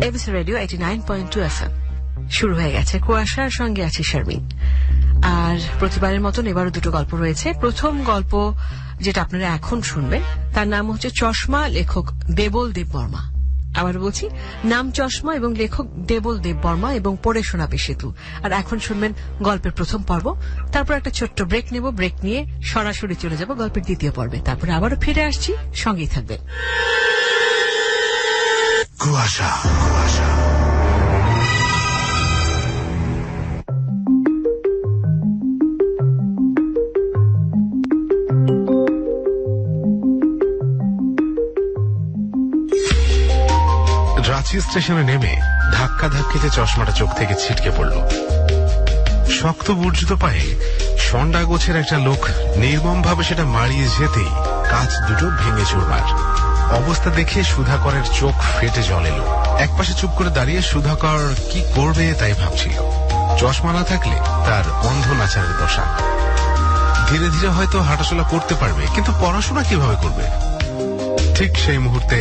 ABC radio 89.2 FM শুরু হয়ে গেছে। কুয়াশার সঙ্গে আছি শারমিন। আর প্রতিবারের মতন এবারও দুটো গল্প রয়েছে। প্রথম গল্প যেটা আপনারা এখন শুনবেন তার নাম হচ্ছে চশমা, লেখক দেবল দেববর্মা। আবার বলছি, নাম চশমা এবং লেখক দেবল দেববর্মা এবং পড়ে শোনাবে সেতু। আর এখন শুনবেন গল্পের প্রথম পর্ব। তারপর একটা ছোট্ট ব্রেক নেব, ব্রেক নিয়ে সরাসরি চলে যাব গল্পের দ্বিতীয় পর্বে। তারপরে আবারও ফিরে আসছি, সঙ্গেই থাকবেন। কুয়াশা কুয়াশা রাঁচি স্টেশনে নেমে ধাক্কা ধাক্কিতে চশমাটা চোখ থেকে ছিটকে পড়ল। শক্ত বর্জিত পায়ে সন্ডা গোছের একটা লোক নির্মমভাবে সেটা মারিয়ে যেতেই কাঁচ দুটো ভেঙে চুরমার। অবস্থা দেখে সুধাকরের চোখ ফেটে জল এলো। একপাশে চুপ করে দাঁড়িয়ে সুধাকর কি করবে তাই ভাবছিল। চশমা না থাকলে তার অন্ধ নাচারের দশা। ধীরে ধীরে হয়তো হাঁটাচলা করতে পারবে, কিন্তু পড়াশোনা কিভাবে করবে? ঠিক সেই মুহূর্তে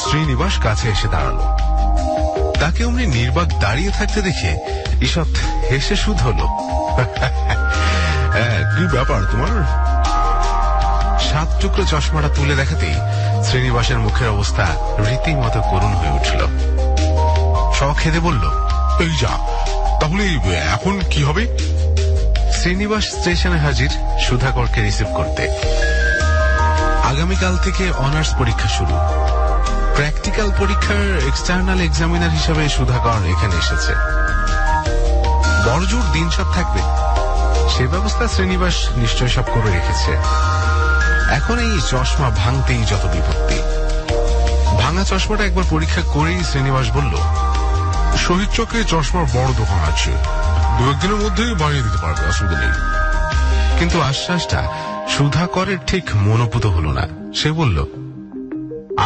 শ্রীনিবাস কাছে এসে দাঁড়ালো। তাকে অমনি নির্বাক দাঁড়িয়ে থাকতে দেখে ঈষৎ হেসে সুধ হলো। কি ব্যাপার তোমার? সাত টুকরো চশমাটা তুলে দেখাতেই শ্রীনিবাসের মুখের অবস্থা রীতিমতো করুণ হয়ে উঠল। শখ খেতে বলল, এই যা, তাহলে এখন কি হবে? শ্রীনিবাস স্টেশনে হাজির সুধাকরকে রিসিভ করতে। আগামীকাল থেকে অনার্স পরীক্ষা শুরু। প্র্যাকটিক্যাল পরীক্ষার এক্সটার্নাল এক্সামিনার হিসেবে সুধাকর এখানে এসেছে। বড়জোর দিন সব থাকবে, সে ব্যবস্থা শ্রীনিবাস নিশ্চয় সব করে রেখেছে। এখন এই চশমা ভাঙতেই যত বিপত্তি। ভাঙা চশমাটা একবার পরীক্ষা করেই শ্রীনিবাস বলল, শহীদ চকে চশমার বড় দোকান আছে, দু একদিনের মধ্যেই বানিয়ে দিতে পারবে, অসুবিধা নেই। কিন্তু আশ্বাসটা সুধাকরের ঠিক মনোপুত হলো না। সে বলল,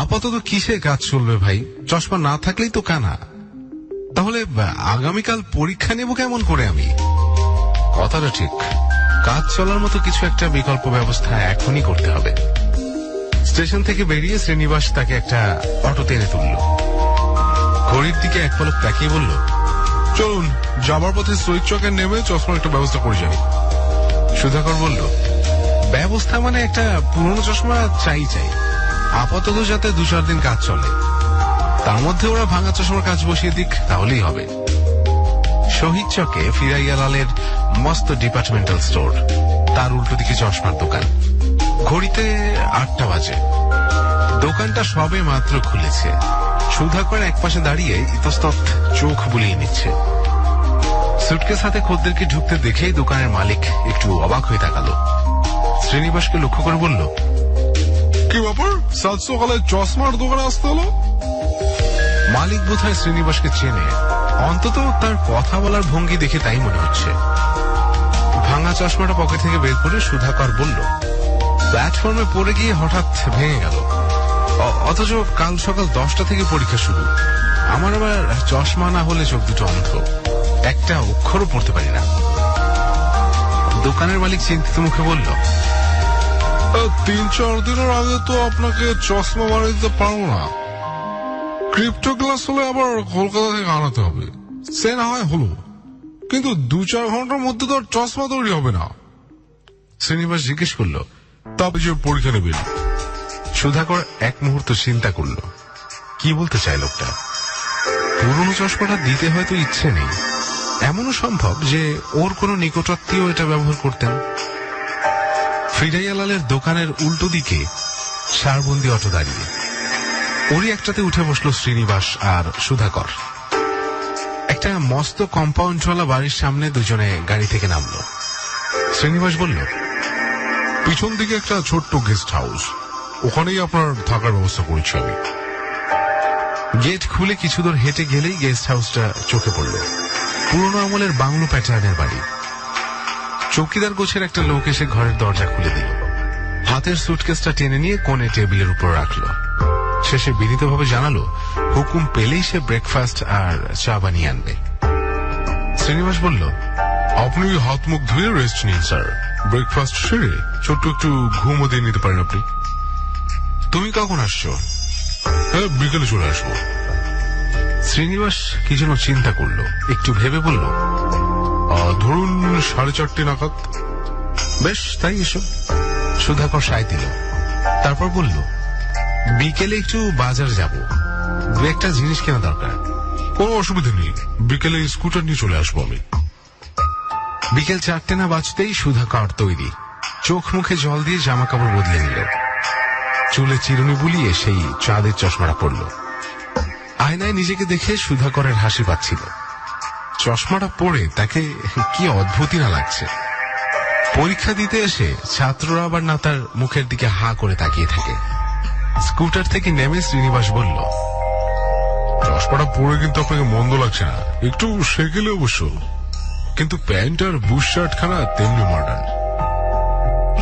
আপাতত কিসে কাজ চলবে ভাই? চশমা না থাকলেই তো কানা। তাহলে আগামীকাল পরীক্ষা নেব কেমন করে আমি? কথাটা ঠিক, কাজ চলার মতো কিছু একটা বিকল্প ব্যবস্থা এখনই করতে হবে। স্টেশন থেকে বেরিয়ে শ্রীনিবাস তাকে একটা অটো টেনে তুলল। ঘড়ির দিকে এক পলক তাকিয়ে বলল, চলুন, যাবার পথে শহীদ চকে নেমে চশমার একটা ব্যবস্থা করে যাই। সুধাকর বলল, ব্যবস্থা মানে একটা পুরনো চশমা চাই। আপাতত যাতে 2-4 দিন কাজ চলে, তার মধ্যে ওরা ভাঙা চশমার কাজ বসিয়ে দিক, তাহলেই হবে। শহীদ চকে ফিরাইয়ালালের মস্ত ডিপার্টমেন্টাল স্টোর, তার উল্টো দিকে চশমার দোকান। ঘড়িতে 8টা বাজে। দোকানটা সবে মাত্র খুলেছে। সুধাকর একপাশে দাঁড়িয়ে ইতস্তত চোখ বুলিয়ে নিচ্ছে। সুটকেস হাতে খদ্দেরকে ঢুকতে দেখেই দোকানের মালিক একটু অবাক হয়ে তাকালো। শ্রীনিবাসকে লক্ষ্য করে বলল, কি ব্যাপার, সাত সকালে চশমার দোকানে আসতে হলো? মালিক বোধহয় শ্রীনিবাসকে চেনে, অন্তত তার কথা বলার ভঙ্গি দেখে তাই মনে হচ্ছে। ভাঙা চশমাটা পকেট থেকে বের করে সুধাকর বলল, প্ল্যাটফর্মে পড়ে গিয়ে হঠাৎ ভেঙে গেল, অথচ কাল সকাল 10টা থেকে পরীক্ষা শুরু। আমার আবার চশমা না হলে চোখ দুটো অন্ধ, একটা অক্ষরও পড়তে পারি না। দোকানের মালিক চিন্তিত মুখে বলল, 3-4 দিনের আগে তো আপনাকে চশমা বানিয়ে দিতে পারবো না। ক্রিপ্টো গ্লাস হলে আবার কলকাতা থেকে আনাতে হবে, সে না হয় হলো, কিন্তু 2-4 ঘন্টার মধ্যে তো চশমা তৈরি হবে না। শ্রীনিবাস জিজ্ঞেস করল, তবে যে পরীক্ষা নেবেন? সুধাকর এক মুহূর্ত চিন্তা করল, কি বলতে চায় লোকটা। পুরনো চশমাটা দিতে হয়তো ইচ্ছে নেই, এমনও সম্ভব যে ওর কোনো নিকটাত্মীয় এটা ব্যবহার করতেন। ফিরাইয়ালালের দোকানের উল্টো দিকে সারবন্দি অটো দাঁড়িয়ে। ওরই একটাতে উঠে বসলো শ্রীনিবাস আর সুধাকর। একটা মস্ত কম্পাউন্ডওয়ালা বাড়ির সামনে দুজনে গাড়ি থেকে নামলো। শ্রীনিবাস বলল, পিছন দিকে একটা ছোট্ট গেস্ট হাউস, ওখানেই আপনার থাকার ব্যবস্থা করেছি আমি। গেট খুলে কিছু দূর হেঁটে গেলেই গেস্ট হাউসটা চোখে পড়ল। পুরনো আমলের বাংলো প্যাটার্নের বাড়ি। চৌকিদার গোছের একটা লোক এসে ঘরের দরজা খুলে দিল। হাতের সুটকেসটা টেনে নিয়ে কোণে টেবিলের উপর রাখলো। শেষে বিনীতভাবে জানালো, হুকুম পেলেই সে ব্রেকফাস্ট আর চা বানিয়ে আনবে। শ্রীনিবাস বলল, আপনি হাত মুখ ধুয়ে রেস্ট নিন স্যার, ব্রেকফাস্ট সেরে ছোট্ট একটু ঘুমও দিয়ে নিতে পারেন আপনি। তুমি কখন আসছো? হ্যাঁ, বিকেলে চলে আসবো। শ্রীনিবাস কি যেন চিন্তা করলো, একটু ভেবে বলল, ধরুন 4:30 নাগাদ। বেশ, তাই এসো। সুধাকর সায় দিল, তারপর বলল, বিকেলে একটু বাজার যাব, দু একটা জিনিস কেনা দরকার। কোনো অসুবিধা নেই, বিকেলে স্কুটার নিয়ে চলে আসবো আমি। বিকেল 4টে না বাজতেই সুধাকর তৈরি, চোখ মুখে জল দিয়ে জামা কাপড় বদলে নিল, চুলে চিরুনি বুলিয়ে সেই চাঁদের চশমাটা পরল। আয়নায় নিজেকে দেখে সুধাকরের হাসি পাচ্ছিল। চশমাটা পরে তাকে কি অদ্ভুতই না লাগছে। পরীক্ষা দিতে এসে ছাত্ররা আবার না তার মুখের দিকে হা করে তাকিয়ে থাকে। স্কুটার থেকে নেমে শ্রীনিবাস বলল, চশমাটা পরে কিন্তু আপনাকে মন্দ লাগছে না, একটু সেকেলে অবশ্য, কিন্তু প্যান্ট আর বুশ শার্ট খানা তেমনি মডার্ন।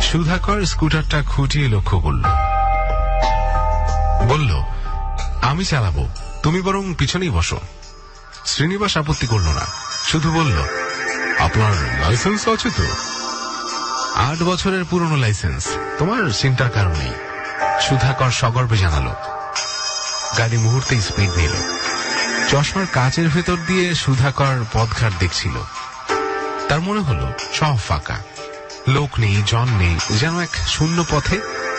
সুধাকর স্কুটারটা খুঁটিয়ে লক্ষ্য করল, বলল, আমি চালাবো, তুমি বরং পিছনেই বসো। শ্রীনিবাস আপত্তি করল না, শুধু বলল, আপনার লাইসেন্স আছে তো? 8 বছরের পুরনো লাইসেন্স, তোমার চিন্তার কারণ নেই, সুধাকর সগর্বে জানালো। গাড়ি মুহূর্তেই স্পিড নিল। চশমার কাচের ভেতর দিয়ে সুধাকর পথঘাট দেখছিল। তার মনে হলো সব ফাঁকা, লোক নেই, জন নেই, যেন এক শূন্য পথে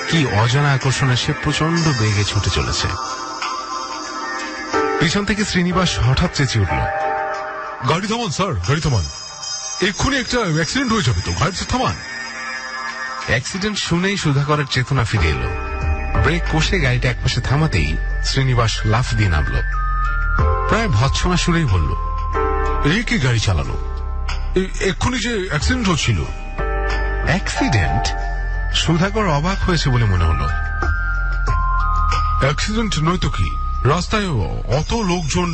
কি অজানা আকর্ষণে সে প্রচন্ড বেগে ছুটে চলেছে। পিছন থেকে শ্রীনিবাস হঠাৎ চেঁচিয়ে উঠল, গাড়ি থামান স্যার, গাড়ি থামান, এক্ষুনি একটা অ্যাক্সিডেন্ট হয়ে যাবে তো, গাড়ি থামান। অ্যাক্সিডেন্ট শুনেই সুধাকরের চেতনা ফিরে এলো। ব্রেক কষে গাড়িটা একপাশে থামাতেই শ্রীনিবাস লাফ দিয়ে নামল। প্রায় ভৎসনা সুরেই বলল, এই কি গাড়ি চালানো, এক্ষুনি যে অ্যাক্সিডেন্ট হচ্ছিল। অ্যাক্সিডেন্ট? সুধাকর অবাক হয়েছে বলে মনে হলো। অ্যাক্সিডেন্ট নয় তো কি, রাস্তায় অত লোকজন,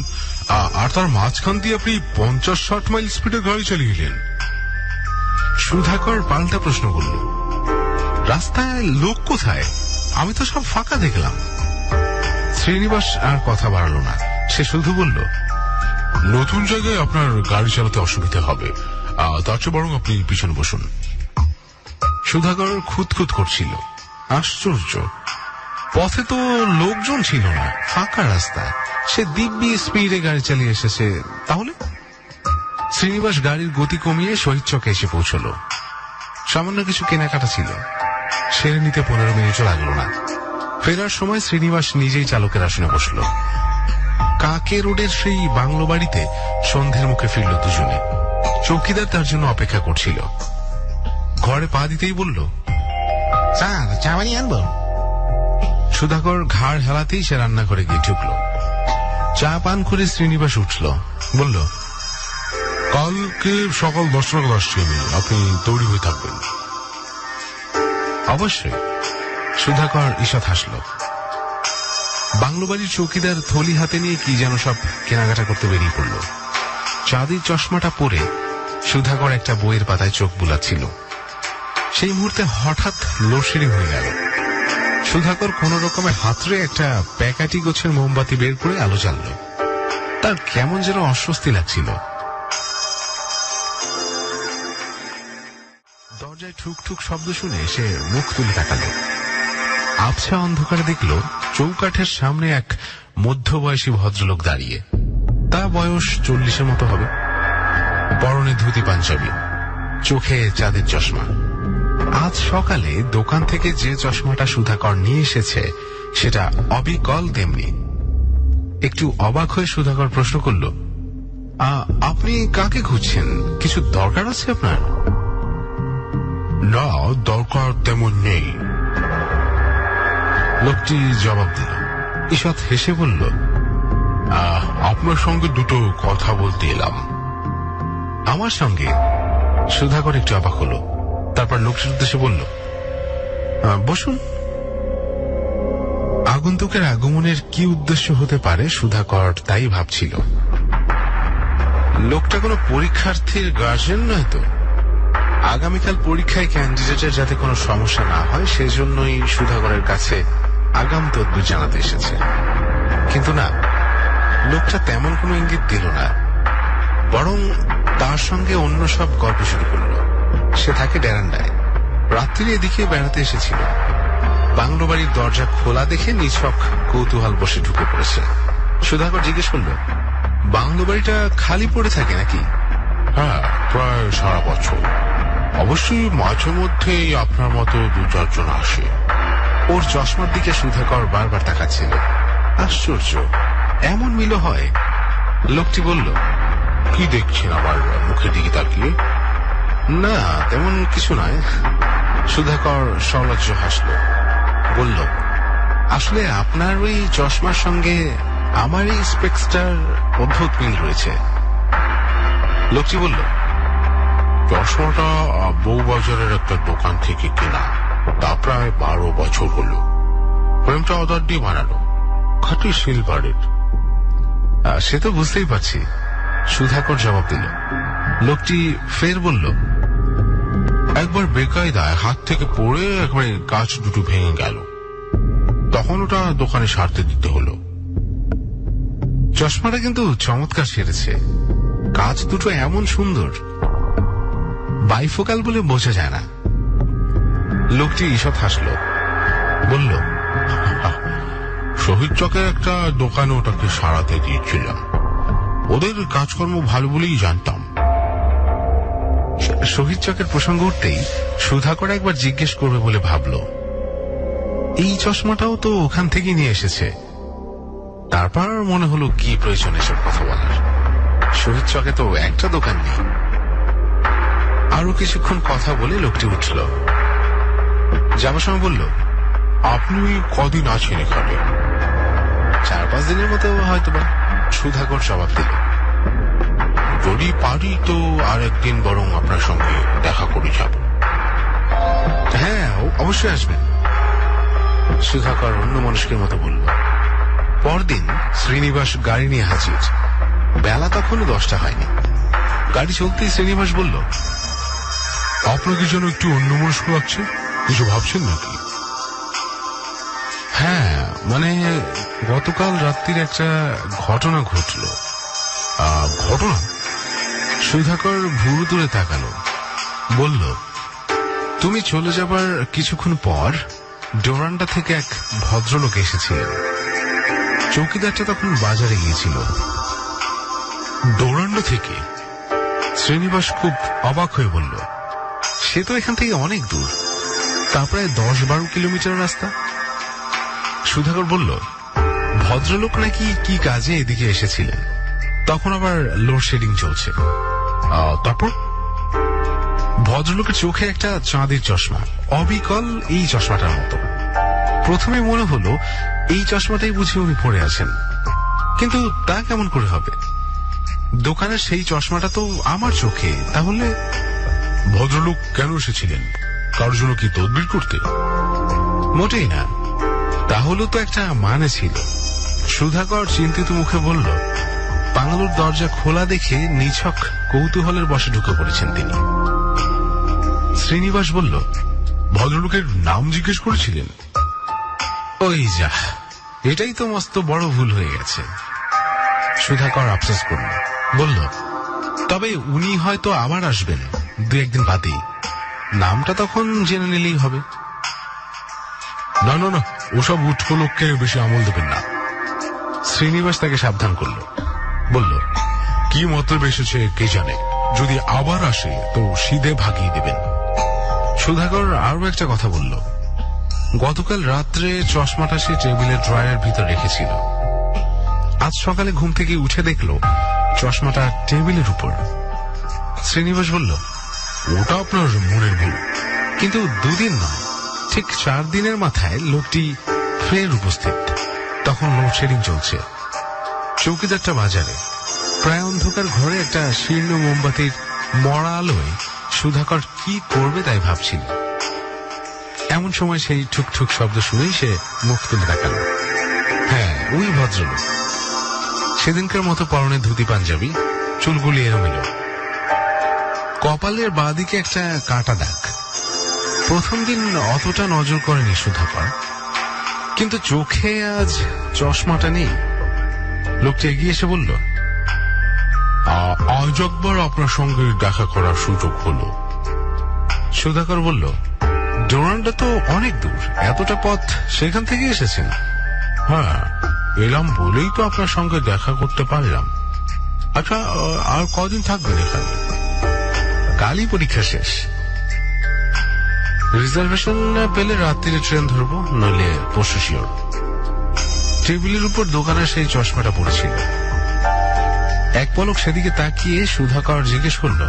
আর তার মাঝখান দিয়ে আপনি 50-60 মাইল স্পিডে গাড়ি চালিয়ে গেলেন। সুধাকর পাল্টা প্রশ্ন করল, রাস্তায় লোক কোথায়, আমি তো সব ফাঁকা দেখলাম। শ্রীনিবাস আর কথা বাড়ালো না, সে শুধু বলল, নতুন জায়গায় আপনার গাড়ি চালাতে অসুবিধা হবে, তার চেয়ে বরং আপনি পিছনে বসুন। সুধাকর খুঁতখুত করছিল, আশ্চর্য, পথে তো লোকজন ছিল না, ফাঁকা রাস্তা, সে দিব্যি স্পিডে গাড়ি চালিয়ে এসেছে। তাহলে শ্রীনিবাস গাড়ির গতি কমিয়ে শহীদ চকে এসে পৌঁছল। সামান্য কিছু কেনাকাটা ছিল, সেরে নিতে 15 মিনিটও লাগলো না। ফেরার সময় শ্রীনিবাস নিজেই চালকের আসনে বসল। কাকে রোডের সেই বাংলো বাড়িতে সন্ধ্যের মুখে ফিরল দুজনে। চৌকিদার তার জন্য অপেক্ষা করছিল। ঘরে পা দিতেই বলল, স্যার, চা বানিয়ে আনবো? সুধাকর ঘাড় হেলাতেই সে রান্নাঘরে গিয়ে ঢুকল। চা পান করে শ্রীনিবাস উঠল, বলল, কালকে সকাল 10টা নাগাদ আসছি আমি, আপনি তৈরি হয়ে থাকবেন। অবশ্যই। সুধাকর ঈষৎ হাসল। বাংলো বাড়ির চৌকিদার থলি হাতে নিয়ে কি যেন সব কেনাকাটা করতে বেরিয়ে পড়ল। চাঁদের চশমাটা পরে সুধাকর একটা বইয়ের পাতায় চোখ বুলাচ্ছিল। সেই মুহূর্তে হঠাৎ লোডশেডিং হয়ে গেল। সুধাকর কোন রকমে হাতড়ে একটা প্যাকাটি গোছের মোমবাতি বের করে আলো জ্বালল। তার কেমন যেন অস্বস্তি লাগছিল। দরজায় ঠুকঠুক শব্দ শুনে সে মুখ তুলে তাকালো। আবছা অন্ধকারে দেখল চৌকাঠের সামনে এক মধ্যবয়সী ভদ্রলোক দাঁড়িয়ে। তা বয়স 40-এর মতো হবে। পরনে ধুতি পাঞ্জাবি, চোখে চাঁদের চশমা। আজ সকালে দোকান থেকে যে চশমাটা সুধাকর নিয়ে এসেছে সেটা অবিকল তেমনি। একটু অবাক হয়ে সুধাকর প্রশ্ন করল, আপনি কাকে খুঁজছেন? কিছু দরকার আছে আপনার? না, দরকার তেমন নেই, লোকটি জবাব দিল। ঈষৎ হেসে বলল, আপনার সঙ্গে দুটো কথা বলতে এলাম। আমার সঙ্গে? সুধাকর একটু অবাক হলো। তারপর লোকটির উদ্দেশ্যে বলল, বসুন। আগন্তুকের আগমনের কি উদ্দেশ্য হতে পারে সুধাকর তাই ভাবছিল। লোকটা কোনো পরীক্ষার্থীর গার্জেন নয় তো? আগামীকাল পরীক্ষায় ক্যান্ডিডেটের যাতে কোনো সমস্যা না হয় সেজন্যই সুধাকরের কাছে আগাম তদবির জানাতে এসেছে। কিন্তু না, লোকটা তেমন কোনো ইঙ্গিত দিল না, বরং তার সঙ্গে অন্য সব গল্প শুরু করল। সে থাকে ডেরান্ডায়, রাত্রি এদিকে বেড়াতে এসেছিল। বাংলো বাড়ির দরজা খোলা দেখে নিছক কৌতূহল বসে ঢুকে পড়েছে। সুধাকর জিজ্ঞেস করল, বাংলো বাড়িটা খালি পড়ে থাকে নাকি? হ্যাঁ, প্রায় সারা বছর। অবশ্যই মাঝে মধ্যেই আপনার মতো 2-4 জন আসে। ওর চশমার দিকে সুধাকর বারবার তাকাচ্ছিল। আশ্চর্য, এমন মিল হয়? লোকটি বলল, কি দেখছেন আমার মুখের দিকে তাকিয়ে? না, তেমন কিছু নয়। সুধাকর সলজ্জ হাসল, বলল, আসলে আপনার ওই চশমার সঙ্গে আমার এই স্পেক্সটার অদ্ভুত মিল রয়েছে। লোকটি বলল, চশমাটা বউবাজারের একটা দোকান থেকে কেনা। তা প্রায় 12 বছর হলো। ফ্রেমটা অর্ডার দিয়ে বানানো, খাঁটি সিলভারের। সে তো বুঝতেই পারছি, সুধাকর জবাব দিল। লোকটি ফের বলল, একবার বেকায়দায় হাত থেকে পড়ে একবারে কাঁচ দুটো ভেঙে গেল। তখন ওটা দোকানে সারতে দিতে হলো। চশমাটা কিন্তু চমৎকার সেরেছে। কাজ দুটো এমন সুন্দর, বাইফোকাল বলে বোঝা যায় না। লোকটি ঈষৎ হাসল, বলল, শহীদ চকের একটা দোকানে ওটাকে সারাতে দিয়েছিলাম। ওদের কাজকর্ম ভালো বলেই জানতাম। শহীদ চকের প্রসঙ্গ উঠতেই সুধাকর একবার জিজ্ঞেস করবে বলে ভাবল, এই চশমাটাও তো ওখান থেকে নিয়ে এসেছে। তারপর মনে হলো কি প্রয়োজন এসব কথা বলার, শহীদ চকে তো একটা দোকান নেই। আরো কিছুক্ষণ কথা বলে লোকটি উঠল, যাবার সময় বলল, আপনি কদিন আছেন এখানে? 4-5 দিনের মতো হয়তোবা। সুধাকর জবাব দিল, যদি পারি তো আর একদিন বরং আপনার সঙ্গে দেখা করে যাব। হ্যাঁ, অবশ্যই আসবেন। সুধাকর অন্য মানুষের মতো বলল। পরদিন শ্রীনিবাস গাড়ি নিয়ে হাজির। বেলা তখনও 10টা হয়নি। গাড়ি চলতেই শ্রীনিবাস বলল, আপনাকে যেন একটু অন্যমনস্ক লাগছে। কিছু ভাবছেন নাকি? হ্যাঁ, মানে গতকাল রাত্রির একটা ঘটনা ঘটল। ঘটনা? সুধাকর ভুরু তুলে তাকালো, বলল, তুমি চলে যাবার কিছুক্ষণ পর ডোরান্ডা থেকে এক ভদ্রলোক এসেছিলেন। চৌকিদারটা তখন বাজারে গিয়েছিল। ডোরান্ডা থেকে? শ্রীনিবাস খুব অবাক হয়ে বলল, সে তো এখান থেকে অনেক দূর, তা প্রায় 10-12 কিলোমিটার রাস্তা। সুধাকর বলল, ভদ্রলোক নাকি কি কাজে এদিকে এসেছিলেন। তখন আবার লোডশেডিং চলছে। তারপর? ভদ্রলোকের চোখে একটা চাঁদের চশমা, অবিকল এই চশমাটার মতো। প্রথমে মনে হলো এই চশমাটাই বুঝি উনি পরে আছেন, কিন্তু তা কেমন করে হবে? দোকানের সেই চশমাটা তো আমার চোখে। তাহলে ভদ্রলোক কেন এসেছিলেন? কারোর জন্য কি তদবির করতে? মোটেই না। তাহলে তো একটা মানে ছিল। সুধাকর চিন্তিত মুখে বলল, বাংলোর দরজা খোলা দেখে নিছক কৌতূহলের বশে ঢুকে পড়েছেন তিনি। শ্রীনিবাস বলল, ভদ্রলোকের নাম জিজ্ঞেস করেছিলেন? ওই যা, এটাই তো মস্ত বড় ভুল হয়ে গেছে। সুধাকর আফসোস করল, বলল, তবে উনি হয়তো আবার আসবেন 2-1 দিন বাদেই। নামটা তখন জেনে নিলেই হবে। না না না, ওসব উঠো লোককে বেশি আমল দেবেন না। শ্রীনিবাস তাকে সাবধান করল, বলল, কি মতলব এসেছে কে জানে। যদি আবার আসে তো সিধে ভাগিয়ে দেবেন। সুধাকর আরো একটা কথা বলল, গতকাল রাত্রে চশমাটা সে টেবিলের ড্রয়ারের ভিতর রেখেছিল। আজ সকালে ঘুম থেকে উঠে দেখলো চশমাটা টেবিলের উপর। শ্রীনিবাস বলল, ওটা আপনার মনের ভুল। কিন্তু 2 দিন নয়, ঠিক 4 দিনের মাথায় লোকটি ফের উপস্থিত। তখন লোডশেডিং চলছে। চৌকিদারটা বাজারে। প্রায় অন্ধকার ঘরে একটা শীর্ণ মোমবাতির মরা আলোয় সুধাকর কি করবে তাই ভাবছিল। এমন সময় সেই ঠুকঠুক শব্দ শুনেই সে মুখ তুলে তাকালো। হ্যাঁ, ওই ভদ্রলোক। সেদিনকার মতো পরনে ধুতি পাঞ্জাবি, চুলগুলি এলোমেলো, কপালের বাঁদিকে একটা কাটা দাগ। প্রথম দিন অতটা নজর করেনি সুধাকর, কিন্তু চোখে আজ চশমাটা নেই। লোকটি এগিয়ে এসে বলল, আজ একবার আপনার সঙ্গে দেখা করার সুযোগ হলো। সুধাকর বলল, ডোরান্ডা তো অনেক দূর, এতটা পথ সেখান থেকে এসেছেন? হ্যাঁ, এলাম বলেই তো আপনার সঙ্গে দেখা করতে পারলাম। আচ্ছা, আর কদিন থাকবেন এখানে? কালই পরীক্ষা শেষ। রিজার্ভেশন পেলে রাত্রিরে ট্রেন ধরবো, নইলে পরশু শিওর। টেবিলের উপর দোকানে সেই চশমাটা পড়েছিল। এক পলক সেদিকে তাকিয়ে সুধাকর জিজ্ঞেস করল,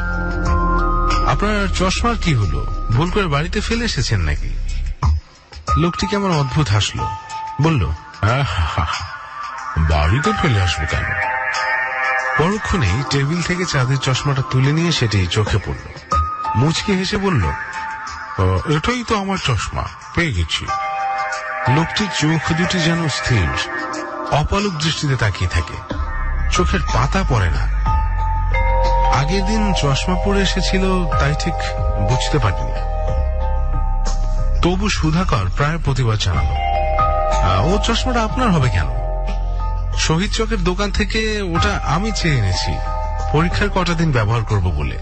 আপনার চশমার কি হলো? ভুল করে বাড়িতে ফেলে এসেছেন নাকি? লোকটি কেমন অদ্ভুত হাসলো, বলল, বাড়িতে ফেলে আসবো কেন? পরক্ষণেই টেবিল থেকে চাঁদের চশমাটা তুলে নিয়ে সেটি চোখে পড়ল। মুচকি হেসে বলল, এটাই তো আমার চশমা, পেয়ে গেছি। লোকটির চোখ দুটি যেন স্থির, অপলক দৃষ্টিতে তাকিয়ে থাকে, চোখের পাতা পড়ে না। আগের দিন চশমা পরে এসেছিল তাই ঠিক বুঝতে পারিনি। তবু সুধাকর প্রায় প্রতিবাদ জানালো, ও চশমাটা আপনার হবে কেন? শহীদ চকের দোকান থেকে ওটা আমি চেয়ে এনেছি, পরীক্ষার কটা দিন ব্যবহার করব বলে।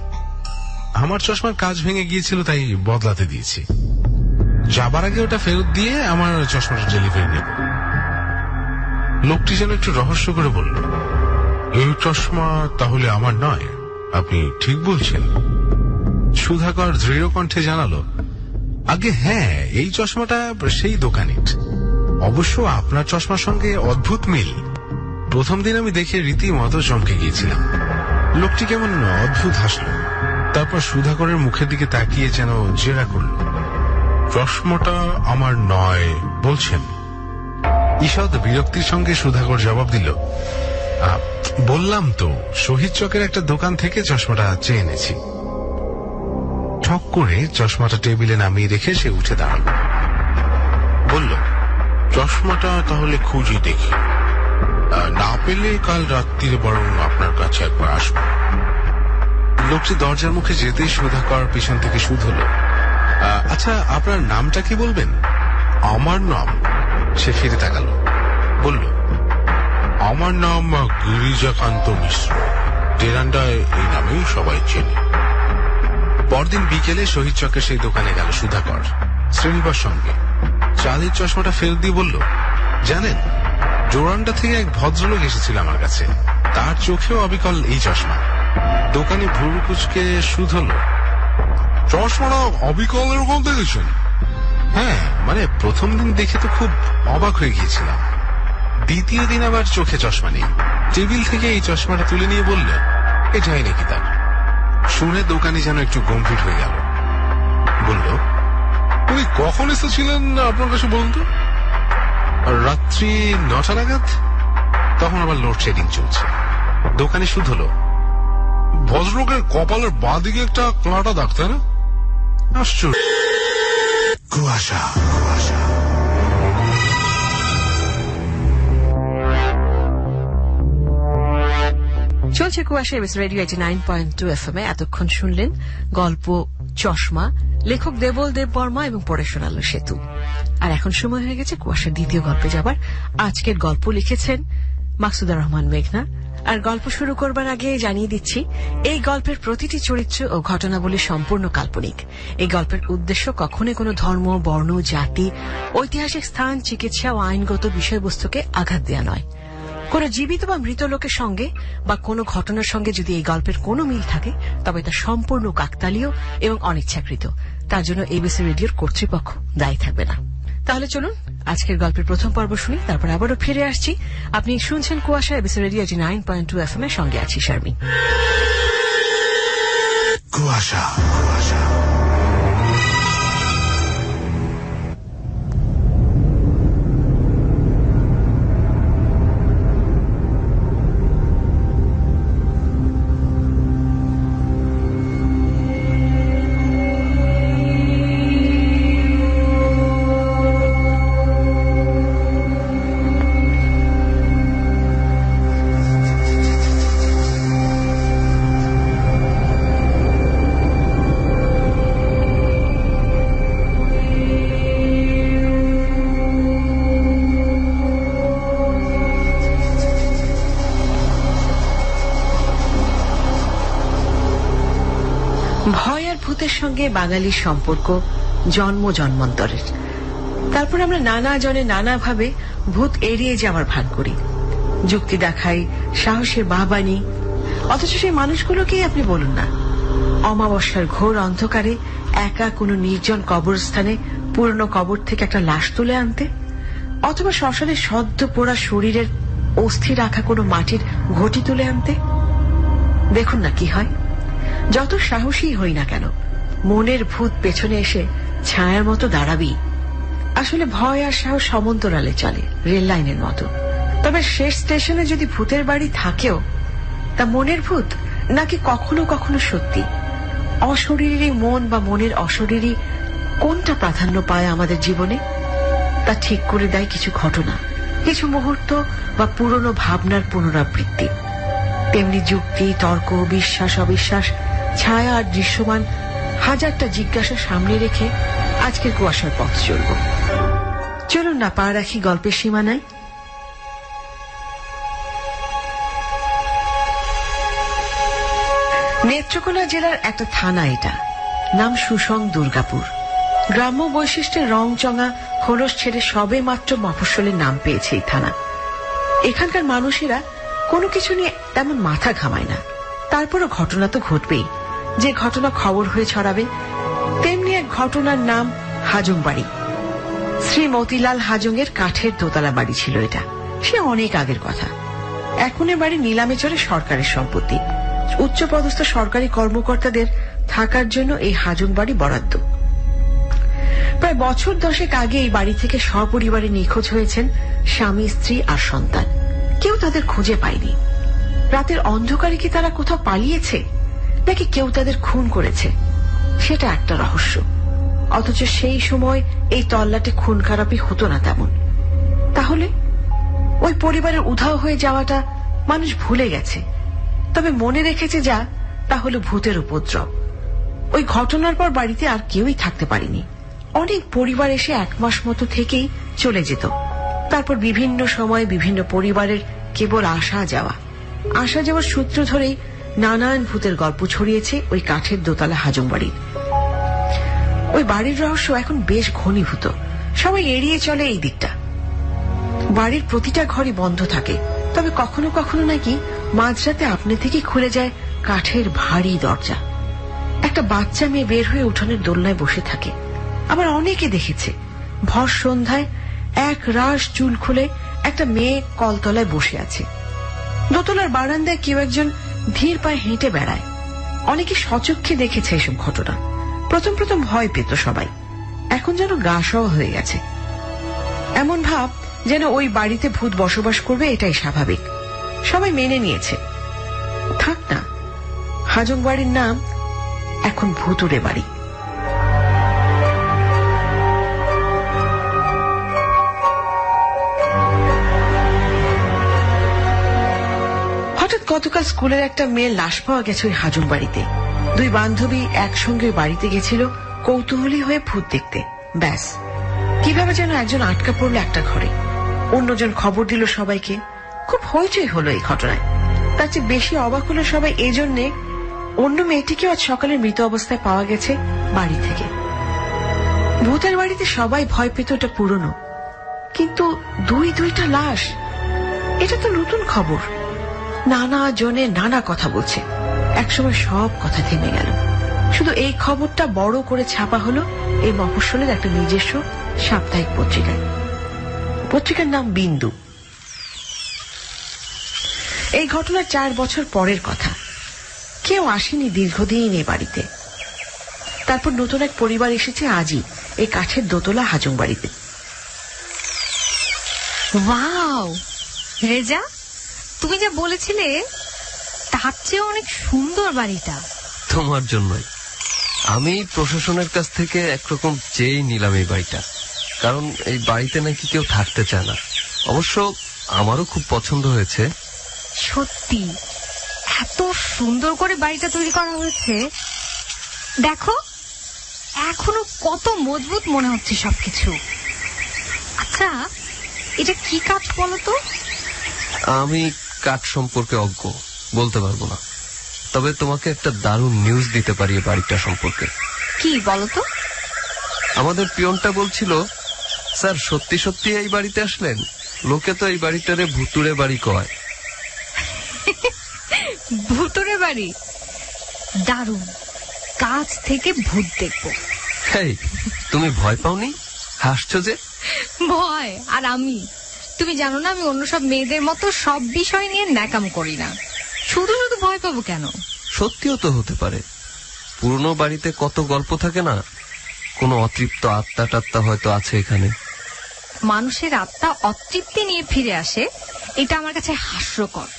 আমার চশমার কাজ ভেঙে গিয়েছিল, তাই বদলাতে দিয়েছি। যাবার আগে ওটা ফেরত দিয়ে আমার চশমাটা ডেলিভারি নেব। লোকটি যেন একটু রহস্য করে বলল, এই চশমা তাহলে আমার নয়, আপনি ঠিক বলছেন? সুধাকর দৃঢ় কণ্ঠে জানালো, আগে হ্যাঁ, এই চশমাটা সেই দোকানের। অবশ্য আপনার চশমার সঙ্গে অদ্ভুত মিল। প্রথম দিন আমি দেখে রীতিমতো চমকে গিয়েছিলাম। লোকটি কেমন অদ্ভুত হাসলো, তারপর সুধাকরের মুখের দিকে তাকিয়ে যেন জেরা করল। চশমাটা আমার নয় বলছেন? ঈষৎ বিরক্তির সঙ্গে সুধাকর জবাব দিল, বললাম তো, শহীদ চকের একটা দোকান থেকে চশমাটা চেয়ে এনেছি। ঠক করে চশমাটা টেবিলে নামিয়ে রেখে সে উঠে দাঁড়ালো, বলল, চশমাটা তাহলে খুঁজে দেখি, না পেলে কাল রাত্রিরে বরং আপনার কাছে একবার আসবো। লোকটি দরজার মুখে যেতেই সুধাকর পিছন থেকে শুধল, আচ্ছা আপনার নামটা কি বলবেন? আমার নাম? সে ফিরে তাকালো, বলল, আমার নাম গিরিজাকান্ত মিশ্র। ডেরান্ডায় এই নামেই সবাই চেনে। পরদিন বিকেলে শহীদ চকের সেই দোকানে গেল সুধাকর শ্রীনিবাস সঙ্গে। চাঁদের চশমাটা ফেরত দিয়ে বলল, জানেন, জোরান্ডা থেকে এক ভদ্রলোক এসেছিল আমার কাছে, তার চোখেও অবিকল এই চশমা। দোকানে ভুরু কুচকে শুধল, চশমাটা অবিকল এরকম দেখেছেন? হ্যাঁ, মানে প্রথম দিন দেখে তো খুব অবাক হয়ে গিয়েছিলাম। দ্বিতীয় দিন আবার চোখে চশমা নেই। টেবিল থেকে এই চশমাটা তুলে নিয়ে বলল, এটাই নাকি তার। শুনে দোকানি যেন একটু গম্ভীর হয়ে গেল, বলল, উনি কখন এসেছিলেন আপনার কাছে বলুন তো? রাত্রি 9টা নাগাদ। তখন আবার লোডশেডিং চলছে। দোকানি শুধল, ভদ্রলোকের কপালের বাঁ দিকে একটা কাঁটা দাগ, তাই না? আশ্চর্য। কুয়াশা কুয়াশা। চলছে কুয়াশা এবিএস রেডিও 89.2 FM-এ। এতক্ষণ শুনলেন গল্প চশমা, লেখক দেবল দেব বর্মা এবং পড়াশোনা আলো সেতু। আর এখন সময় হয়ে গেছে কুয়াশার দ্বিতীয় গল্পে যাবার। আজকের গল্প লিখেছেন মাকসুদা রহমান মেঘনা। আর গল্প শুরু করবার আগে জানিয়ে দিচ্ছি, এই গল্পের প্রতিটি চরিত্র ও ঘটনাবলী সম্পূর্ণ কাল্পনিক। এই গল্পের উদ্দেশ্য কখনোই কোনো ধর্ম, বর্ণ, জাতি, ঐতিহাসিক স্থান, চিকিৎসা ও আইনগত বিষয়বস্তুকে আঘাত দেওয়া নয়। কোন জীবিত বা মৃত লোকের সঙ্গে বা কোনো ঘটনার সঙ্গে যদি এই গল্পের কোনো মিল থাকে, তবে তা সম্পূর্ণ কাকতালীয় এবং অনিচ্ছাকৃত। তার জন্য এবিসি রেডিওর কর্তৃপক্ষ দায়ী থাকবে না। তাহলে চলুন আজকের গল্পের প্রথম পর্ব শুনি, তারপর আবারও ফিরে আসছি। আপনি শুনছেন কুয়াশা এবিসি রেডিও 89.2 FM-এর সঙ্গে আছি শারমিন। কুয়াশা কুয়াশা। ভয় আর ভূতের সঙ্গে বাঙালির সম্পর্ক জন্ম জন্মান্তরের। তারপর আমরা নানা জনে নানাভাবে ভূত এড়িয়ে যাওয়ার ভান করি, যুক্তি দেখাই, সাহসের বাহবানি, অথচ সেই মানুষগুলোকেই আপনি বলুন না, অমাবস্যার ঘোর অন্ধকারে একা কোনো নির্জন কবরস্থানে পুরনো কবর থেকে একটা লাশ তুলে আনতে, অথবা শ্মশানে সদ্য পোড়া শরীরের অস্থি রাখা কোনো মাটির ঘটি তুলে আনতে। দেখুন না কি হয়। যত সাহসী হই না কেন, মনের ভূত পেছনে এসে ছায়ার মতো দাঁড়াবি। আসলে ভয় আর সাহস সমান্তরালে চলে, রেল লাইনের মতো। তবে শেষ স্টেশনে যদি ভূতের বাড়ি থাকেও, তা মনের ভূত নাকি কখনো কখনো সত্যি? অশরীরী মন বা মনের অশরীরী কোনটা প্রাধান্য পায় আমাদের জীবনে, তা ঠিক করে দেয় কিছু ঘটনা, কিছু মুহূর্ত বা পুরনো ভাবনার পুনরাবৃত্তি। তেমনি যুক্তি, তর্ক, বিশ্বাস, অবিশ্বাস, ছায়া আর দৃশ্যমান হাজারটা জিজ্ঞাসা সামনে রেখে আজকের কুয়াশার পথ চলব। চলুন না পা রাখি গল্পের সীমানায়। নেত্রকোনা জেলার একটা থানা এটা, নাম সুসং দুর্গাপুর। গ্রাম্য বৈশিষ্ট্যের রং চঙা খোলস ছেড়ে সবে মাত্র মফস্বলের নাম পেয়েছে এই থানা। এখানকার মানুষেরা কোনো কিছু নিয়ে তেমন মাথা ঘামায় না। তারপরও ঘটনা তো ঘটবেই। যে ঘটনা খবর হয়ে ছড়াবে, তেমনি এক ঘটনার নাম হাজং বাড়ি। শ্রী মতিলাল হাজংয়ের কাঠের দোতলা বাড়ি ছিল এটা। সে অনেক আগের কথা। এখন এ বাড়ি নিলামে চড়ে সরকারের সম্পত্তি। উচ্চপদস্থ সরকারি কর্মকর্তাদের থাকার জন্য এই হাজং বাড়ি বরাদ্দ। প্রায় বছর 10 আগে এই বাড়ি থেকে সপরিবারে নিখোঁজ হয়েছেন স্বামী, স্ত্রী আর সন্তান। কেউ তাদের খুঁজে পায়নি। রাতের অন্ধকারে কি তারা কোথাও পালিয়েছে, নাকি কেউ তাদের খুন করেছে, সেটা একটা রহস্য। অথচ সেই সময় এই তল্লাটে খুন খারাপি হতো না তেমন। তাহলে ওই পরিবারের উধাও হয়ে যাওয়াটা মানুষ ভুলে গেছে, তবে মনে রেখেছে যা, তা হলো ভূতের উপদ্রব। ওই ঘটনার পর বাড়িতে আর কেউই থাকতে পারেনি। অনেক পরিবার এসে 1 মাস মতো থেকেই চলে যেত। তারপর বিভিন্ন সময় বিভিন্ন পরিবারের কেবল আসা যাওয়ার সূত্র ধরেই নানান ভূতের গল্প ছড়িয়েছে ওই কাঠের দোতলা হাজং বাড়ির। ওই বাড়ির রহস্য এখন বেশ ঘনীভূত। সবাই এড়িয়ে চলে এই দিকটা। বাড়ির প্রতিটা ঘরই বন্ধ থাকে, তবে কখনো কখনো নাকি মাঝরাতে আপনি থেকে খুলে যায় কাঠের ভারী দরজা। একটা বাচ্চা মেয়ে বের হয়ে উঠোনের দোলনায় বসে থাকে। আবার অনেকে দেখেছে ভর সন্ধ্যায় এক রাশ চুল খুলে একটা মেয়ে কলতলায় বসে আছে। দোতলার বারান্দায় কেউ একজন ধীর পায়ে হেঁটে বেড়ায়। অনেকে সচক্ষে দেখেছে এসব ঘটনা। প্রথম প্রথম ভয় পেত সবাই, এখন যেন গা সওয়া হয়ে গেছে। এমন ভাব যেন ওই বাড়িতে ভূত বসবাস করবে, এটাই স্বাভাবিক। সবাই মেনে নিয়েছে। থাক না, হাজং বাড়ির নাম এখন ভুতুড়ে বাড়ি। হঠাৎ গতকাল স্কুলের একটা মেয়ের লাশ পাওয়া গেছে ওই হাজং বাড়িতে। 2 বান্ধবী একসঙ্গে বাড়িতে গেছিল কৌতূহলী হয়ে ভূত দেখতে। ব্যাস, কিভাবে যেন একজন আটকা পড়লো একটা ঘরে। অন্যজন খবর দিল সবাইকে। খুব হইচই হলো এই ঘটনায়। তার চেয়ে বেশি অবাক হলো সবাই এই জন্যে, অন্য মেয়েটিকেও আজ সকালে মৃত অবস্থায় পাওয়া গেছে বাড়ি থেকে। ভূতের বাড়িতে সবাই ভয় পেত, এটা পুরনো। কিন্তু 2টা লাশ, এটা তো নতুন খবর। নানা জনে নানা কথা বলছে। একসময় সব কথা থেমে গেল। শুধু এই খবরটা বড় করে ছাপা হলো এই মফস্বলের একটা নিজস্ব সাপ্তাহিক পত্রিকায়। পত্রিকার নাম বিন্দু। এই ঘটনা 4 বছর পরের কথা। কেউ আসেনি দীর্ঘদিন এ বাড়িতে। তারপর নতুন এক পরিবার এসেছে আজই এই কাঠের দোতলা হাজং বাড়িতে। ওয়াও রেজা, তুমি যা বলেছিলে তার চেয়ে অনেক সুন্দর বাড়িটা। তোমার জন্যই আমি প্রশাসনের কাছ থেকে একরকম চেয়েই নিলাম এই বাড়িটা, কারণ এই বাড়িতে নাকি কেউ থাকতে চায় না। অবশ্য আমারও খুব পছন্দ হয়েছে। সত্যি এত সুন্দর করে বাড়িটা তৈরি করা হয়েছে, দেখো এখনো কত মজবুত মনে হচ্ছে সবকিছু। আচ্ছা, এটা কি কাঠ বলো তো? আমি কাঠ সম্পর্কে অজ্ঞ, বলতে পারবো না। তবে তোমাকে একটা দারুণ নিউজ দিতে পারি এই বাড়িটা সম্পর্কে। কি বলো তো? আমাদের পিয়নটা বলছিল, স্যার সত্যি সত্যি এই বাড়িতে আসলেন? লোকে তো এই বাড়িটারে ভুতুড়ে বাড়ি কয়। ভূতরে বাড়ি, দারুণ। কাছ থেকে ভূত দেখবো। এই, তুমি ভয় পাওনি? হাসছো যে? ভয়? আর আমি, তুমি জানো না আমি অন্য সব মেয়েদের মতো সব বিষয় নিয়ে ন্যাকাম করি না। শুধু শুধু ভয় পাবো কেন? সত্যিও তো হতে পারে। পুরনো বাড়িতে কত গল্প থাকে না, কোনো অতৃপ্ত আত্মা টাত্মা হয়তো আছে এখানে। মানুষের আত্মা অতৃপ্তি নিয়ে ফিরে আসে, এটা আমার কাছে হাস্যকর।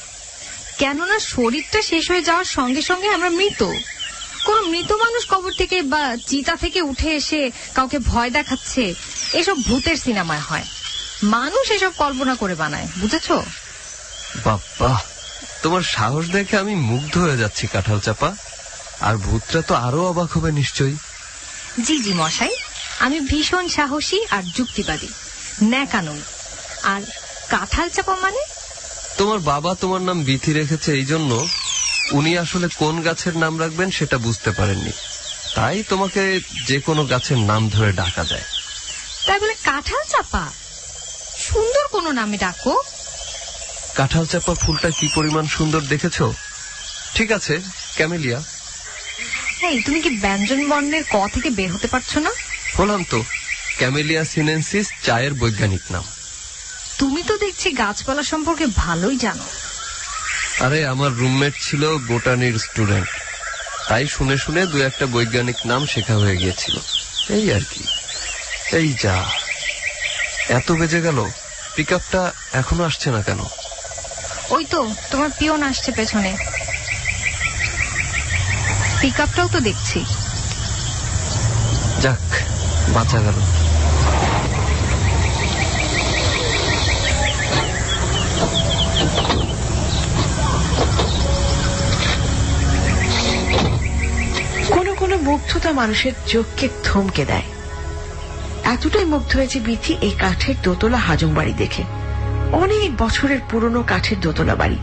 কেননা শরীরটা শেষ হয়ে যাওয়ার সঙ্গে সঙ্গে আমরা মৃত। কোন মৃত মানুষ কবর থেকে বা চিতা থেকে উঠে এসে কাউকে ভয় দেখাচ্ছে, এসব ভূতের সিনেমায় হয়। মানুষ এসব কল্পনা করে বানায়, বুঝেছো? বাবা, তোমার সাহস দেখে আমি মুগ্ধ হয়ে যাচ্ছি কাঁঠাল চাপা। আর ভূতরা তো আরো অবাক হবে নিশ্চয়ই। জি জি মশাই, আমি ভীষণ সাহসী আর যুক্তিবাদী, ন্যাকা নই। আর কাঁঠাল চাপা মানে? তোমার বাবা তোমার নাম বিথি রেখেছে এই জন্য উনি আসলে কোন গাছের নাম রাখবেন সেটা বুঝতে পারেননি, তাই তোমাকে যে কোনো গাছের নাম ধরে ডাকা যায়। তাই বলে কাঁঠাল চাপা? সুন্দর কোনো নামে ডাকো। কাঁঠাল চাপা ফুলটা কি পরিমাণ সুন্দর দেখেছো? ঠিক আছে, ক্যামেলিয়া। এই, তুমি কি ব্যঞ্জন বর্ণের ক থেকে বের হতে পারছো না? বললাম তো, ক্যামেলিয়া সিনেনসিস চায়ের বৈজ্ঞানিক নাম। তুমি তো দেখছি গাছপালা সম্পর্কে ভালোই জানো। আরে, আমার রুমমেট ছিল বোটানির স্টুডেন্ট, তাই শুনে শুনে দু একটা বৈজ্ঞানিক নাম শেখা হয়ে গিয়েছিল, এই আর কি। এই যা, এত বেজে গেল, পিক আপটা এখনো আসছে না কেন? ওই তো তোমার পিয়ন আসছে পেছনে। পিক আপটাও তো দেখছি। যাক, বাঁচা গেল। কোনো কোনো মুগ্ধতা মানুষের চোখকে থমকে দেয়। এতটাই মুগ্ধ হয়েছে বিথি এই কাঠের দোতলা হাজং বাড়ি দেখে। অনেক বছরের পুরনো কাঠের দোতলা বাড়ি,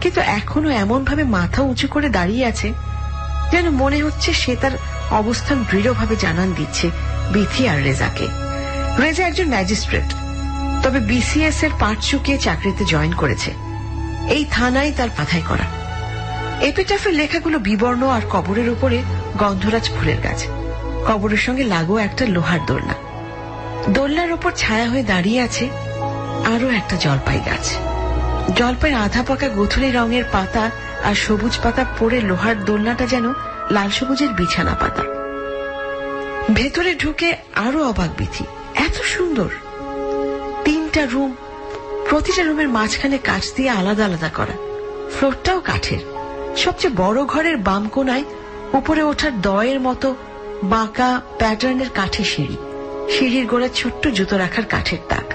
কিন্তু এখনো এমন ভাবে মাথা উঁচু করে দাঁড়িয়ে আছে যেন মনে হচ্ছে সে তার অবস্থান দৃঢ়ভাবে জানান দিচ্ছে বিথি আর রেজাকে। রেজা একজন ম্যাজিস্ট্রেট, তবে বিসিএস এর পাঠ চুকিয়ে চাকরিতে জয়েন করেছে। এই থানায় তার বাধাই করা। এপিটাফের লেখাগুলো বিবর্ণ আর কবরের উপরে গন্ধরাজ ফুলের গাছ, কবরের সঙ্গে লাগো একটা লোহার দোলনা। দোলনার উপর ছায়া হয়ে দাঁড়িয়ে আছে আরো একটা জলপাই গাছ। জলপাইয়ের আধা পাকা গোথলি রঙের পাতা আর সবুজ পাতা পড়ে লোহার দোলনাটা যেন লাল সবুজের বিছানা পাতা। ভেতরে ঢুকে আরো অবাক বিথি, এত সুন্দর। 3টা রুম, প্রতিটা রুমের মাঝখানে কাঠ দিয়ে আলাদা আলাদা করা, ফ্লোরটাও কাঠের। সবচেয়ে বড় ঘরের বাম কোনায় উপরে ওঠার দয়ের মতো বাঁকা প্যাটার্নের কাঠের সিঁড়ি, সিঁড়ির গোড়ায় ছোট্ট জুতো রাখার কাঠের তাক।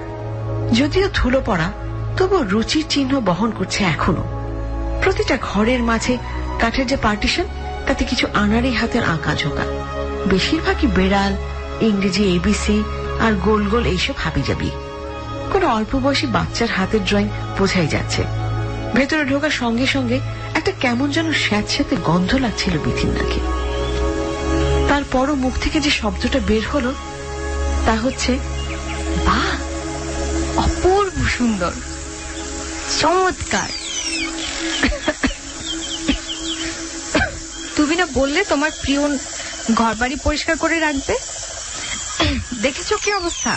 যদিও ধুলো পড়া, তবুও রুচির চিহ্ন বহন করছে এখনো। প্রতিটা ঘরের মাঝে কাঠের যে পার্টিশন, তাতে কিছু আনাড়ি হাতের আঁকা ঝোঁকা, বেশিরভাগই বেড়াল, ইংরেজি এবিসি আর গোল গোল এইসব হাবিজাবি। কোন অল্প বয়সী বাচ্চার হাতের ড্রয়িং বোঝাই যাচ্ছে। ভেতরে ঢোকার সঙ্গে সঙ্গে একটা কেমন যেন স্যাঁতস্যাঁতে গন্ধ লাগছিল বিথির নাকে। তারপরও মুখ থেকে যে শব্দটা বের হলো তা হচ্ছে, বাহ, অপূর্ব সুন্দর, চমৎকার। তুমি না বললে তোমার প্রিয় ঘর বাড়ি পরিষ্কার করে রাখবে? দেখেছো কি অবস্থা,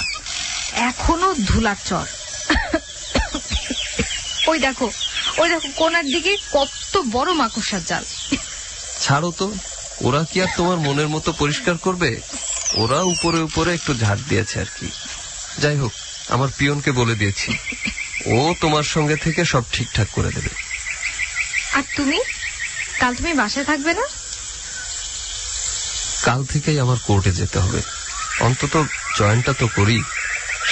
এখনো ধুলার চর। ওই দেখো, ওই দেখো কোনার দিকে কত বড় মাকড়সার জাল। ছাড়ো তো, ওরা কি আর তোমার মনের মতো পরিষ্কার করবে? ওরা উপরে উপরে একটু ঝাড় দিয়েছে আর কি। যাই হোক, আমার পিয়নকে বলে দিয়েছি, ও তোমার সঙ্গে থেকে সব ঠিকঠাক করে দেবে। আর তুমি কাল তুমি বাসায় থাকবে না? কাল থেকেই আমার কোর্টে যেতে হবে, অন্তত জয়েনটা তো করি।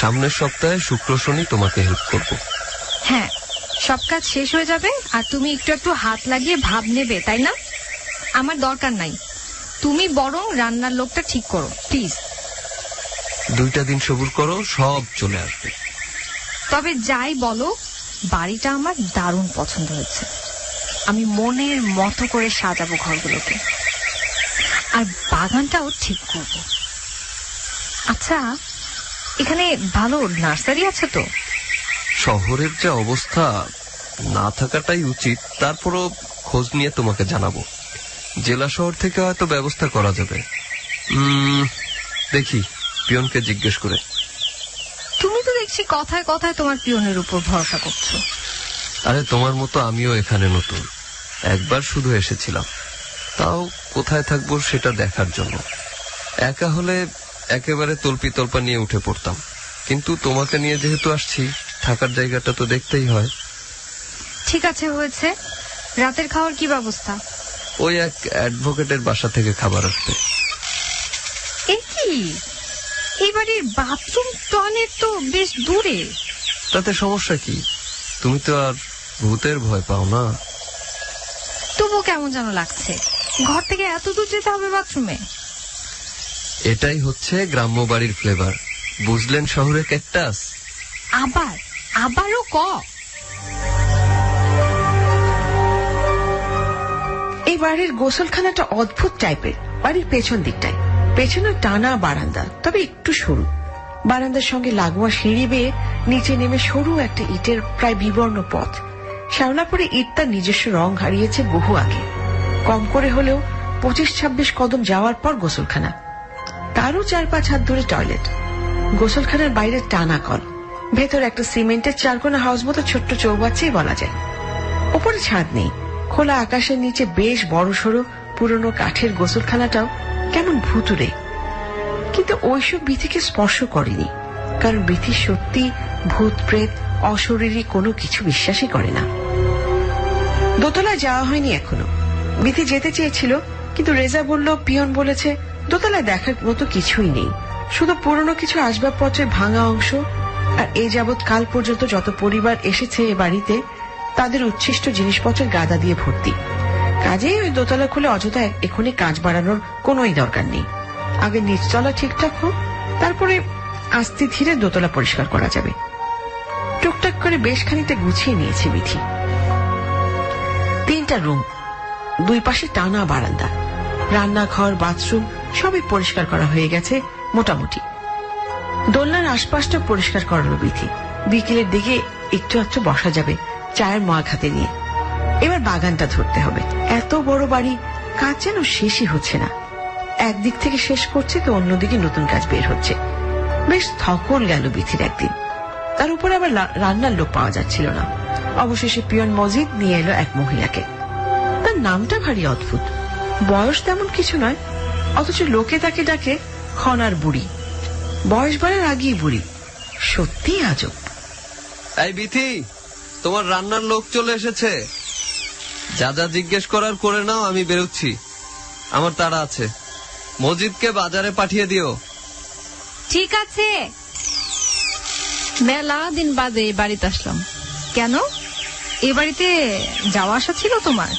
সামনের সপ্তাহে শুক্র শনি তোমাকে হেল্প করব। হ্যাঁ, সব কাজ শেষ হয়ে যাবে আর তুমি একটু একটু হাত লাগিয়ে ভাব নেবে, তাই না? আমার দরকার নাই, তুমি বরং রান্নার লোকটা ঠিক করো প্লিজ। 2টা দিন সবুর করো, সব চলে আসবে। তবে যাই বলো, বাড়িটা আমার দারুণ পছন্দ হয়েছে। আমি মনের মতো করে সাজাবো ঘরগুলোকে, আর বাগানটাও ঠিক করব। আচ্ছা, এখানে ভালো নার্সারি আছে তো? শহরের যে অবস্থা, না থাকাটাই উচিত। তারপরও খোঁজ নিয়ে তোমাকে জানাবো। জেলা শহর থেকে হয়তো ব্যবস্থা করা যাবে। দেখি পিয়নকে জিজ্ঞেস করে। তুমি তো দেখছি কথায় কথায় তোমার পিয়নের উপর ভরসা করছো। আরে তোমার মতো আমিও এখানে নতুন, একবার শুধু এসেছিলাম, তাও কোথায় থাকবো সেটা দেখার জন্য। একা হলে একেবারে তল্পা নিয়ে উঠে পড়তাম, কিন্তু তোমাকে নিয়ে যেহেতু আসছি, থাকার জায়গাটা তো দেখতেই হয়। ঠিক আছে, হয়েছে। রাতের খাওয়ার কি ব্যবস্থা? ওই এক অ্যাডভোকেটের বাসা থেকে খাবার আসবে। এ কি, এই বাড়ির বাথরুম টয়লেট তো বেশ দূরে। তাতে সমস্যা কি? তুমি তো আর ভূতের ভয় পাও না। তবুও কেমন যেন লাগছে, ঘর থেকে এত দূর যেতে হবে বাথরুমে। এটাই হচ্ছে গ্রাম্য বাড়ির ফ্লেভার, বুঝলেন শহরে ক্যাকটাস। আবারও এই বাড়ির গোসলখানাটা অদ্ভুত টাইপের। বাড়ির পেছন দিকটায় পেছনে টানা বারান্দা, তবে একটু সরু। বারান্দার সঙ্গে লাগোয়া সিঁড়ি বেয়ে নিচে নেমে সরু একটা ইটের প্রায় বিবর্ণ পথ। শ্যাওলাপুরে ইট তার নিজস্ব রং হারিয়েছে বহু আগে। কম করে হলেও 25-26 কদম যাওয়ার পর গোসলখানা, তারও 4-5 হাত ধরে টয়লেট। গোসলখানার বাইরে টানা কল, ভেতর একটা সিমেন্টের 4 কোণা হাউস মতো ছোট্ট চৌবাচ্চাই বলা যায়। ওপরে ছাদ নেই। খোলা আকাশের নিচে বেশ বড়সড় পুরনো কাঠের গোসলখানাটাও কেমন ভুতুড়ে। কিন্তু ওইসব বিথিকে স্পর্শ করেনি, কারণ বিথি সত্যি ভূত প্রেত অশরীরী কোনো কিছু বিশ্বাসই করে না। দোতলায় যাওয়া হয়নি এখনো। বিথি যেতে চেয়েছিল, কিন্তু রেজা বলল, পিয়ন বলেছে দোতলায় দেখার মতো কিছুই নেই, শুধু পুরনো কিছু আসবাবপত্রের ভাঙা অংশ। আর এই যাবৎ কাল পর্যন্ত যত পরিবার এসেছে এ বাড়িতে, তাদের উচ্ছিষ্ট জিনিসপত্রের গাদা দিয়ে ভর্তি। কাজেই ওই দোতলা খুলে অযথা এখনই কাজ বাড়ানোর কোনোই দরকার নেই। আগে নিচতলা ঠিকঠাক হোক, তারপরে আস্তে ধীরে দোতলা পরিষ্কার করা যাবে। টুকটাক করে বেশ খানিকটা গুছিয়ে নিয়েছে বিথি। 3টা রুম, 2 পাশে টানা বারান্দা, রান্নাঘর, বাথরুম সবই পরিষ্কার করা হয়ে গেছে মোটামুটি। দোলনার আশপাশটা পরিষ্কার করালো বিথি। বিকেলের দিকে একটু একটু বসা যাবে চায়ের মগ হাতে নিয়ে। এবার বাগানটা ধরতে হবে। এত বড় বাড়ি, কাজ যেন শেষই হচ্ছে না। একদিক থেকে শেষ করছে তো অন্যদিকে নতুন কাজ বের হচ্ছে। বেশ থকল গেল বিথির একদিন। তার উপর আবার রান্নার লোক পাওয়া যাচ্ছিল না। অবশেষে পিয়ন মজিদ নিয়ে এলো এক মহিলাকে। তার নামটা ভারী অদ্ভুত, বয়স তেমন কিছু নয়, অথচ লোকে তাকে ডাকে খনার বুড়ি। বয়স বাড়ার আগেই বুড়ি, সত্যি আজব। এই বিথি, তোমার রান্নার লোক চলে এসেছে। যা যা জিজ্ঞেস করার করে নাও, আমি বেরোচ্ছি, আমার তাড়া আছে। মজিদকে বাজারে পাঠিয়ে দিও। ঠিক আছে। মেলা দিন বাদে এই বাড়িতে আসলাম। কেন, এ বাড়িতে যাওয়া আসা ছিল তোমার?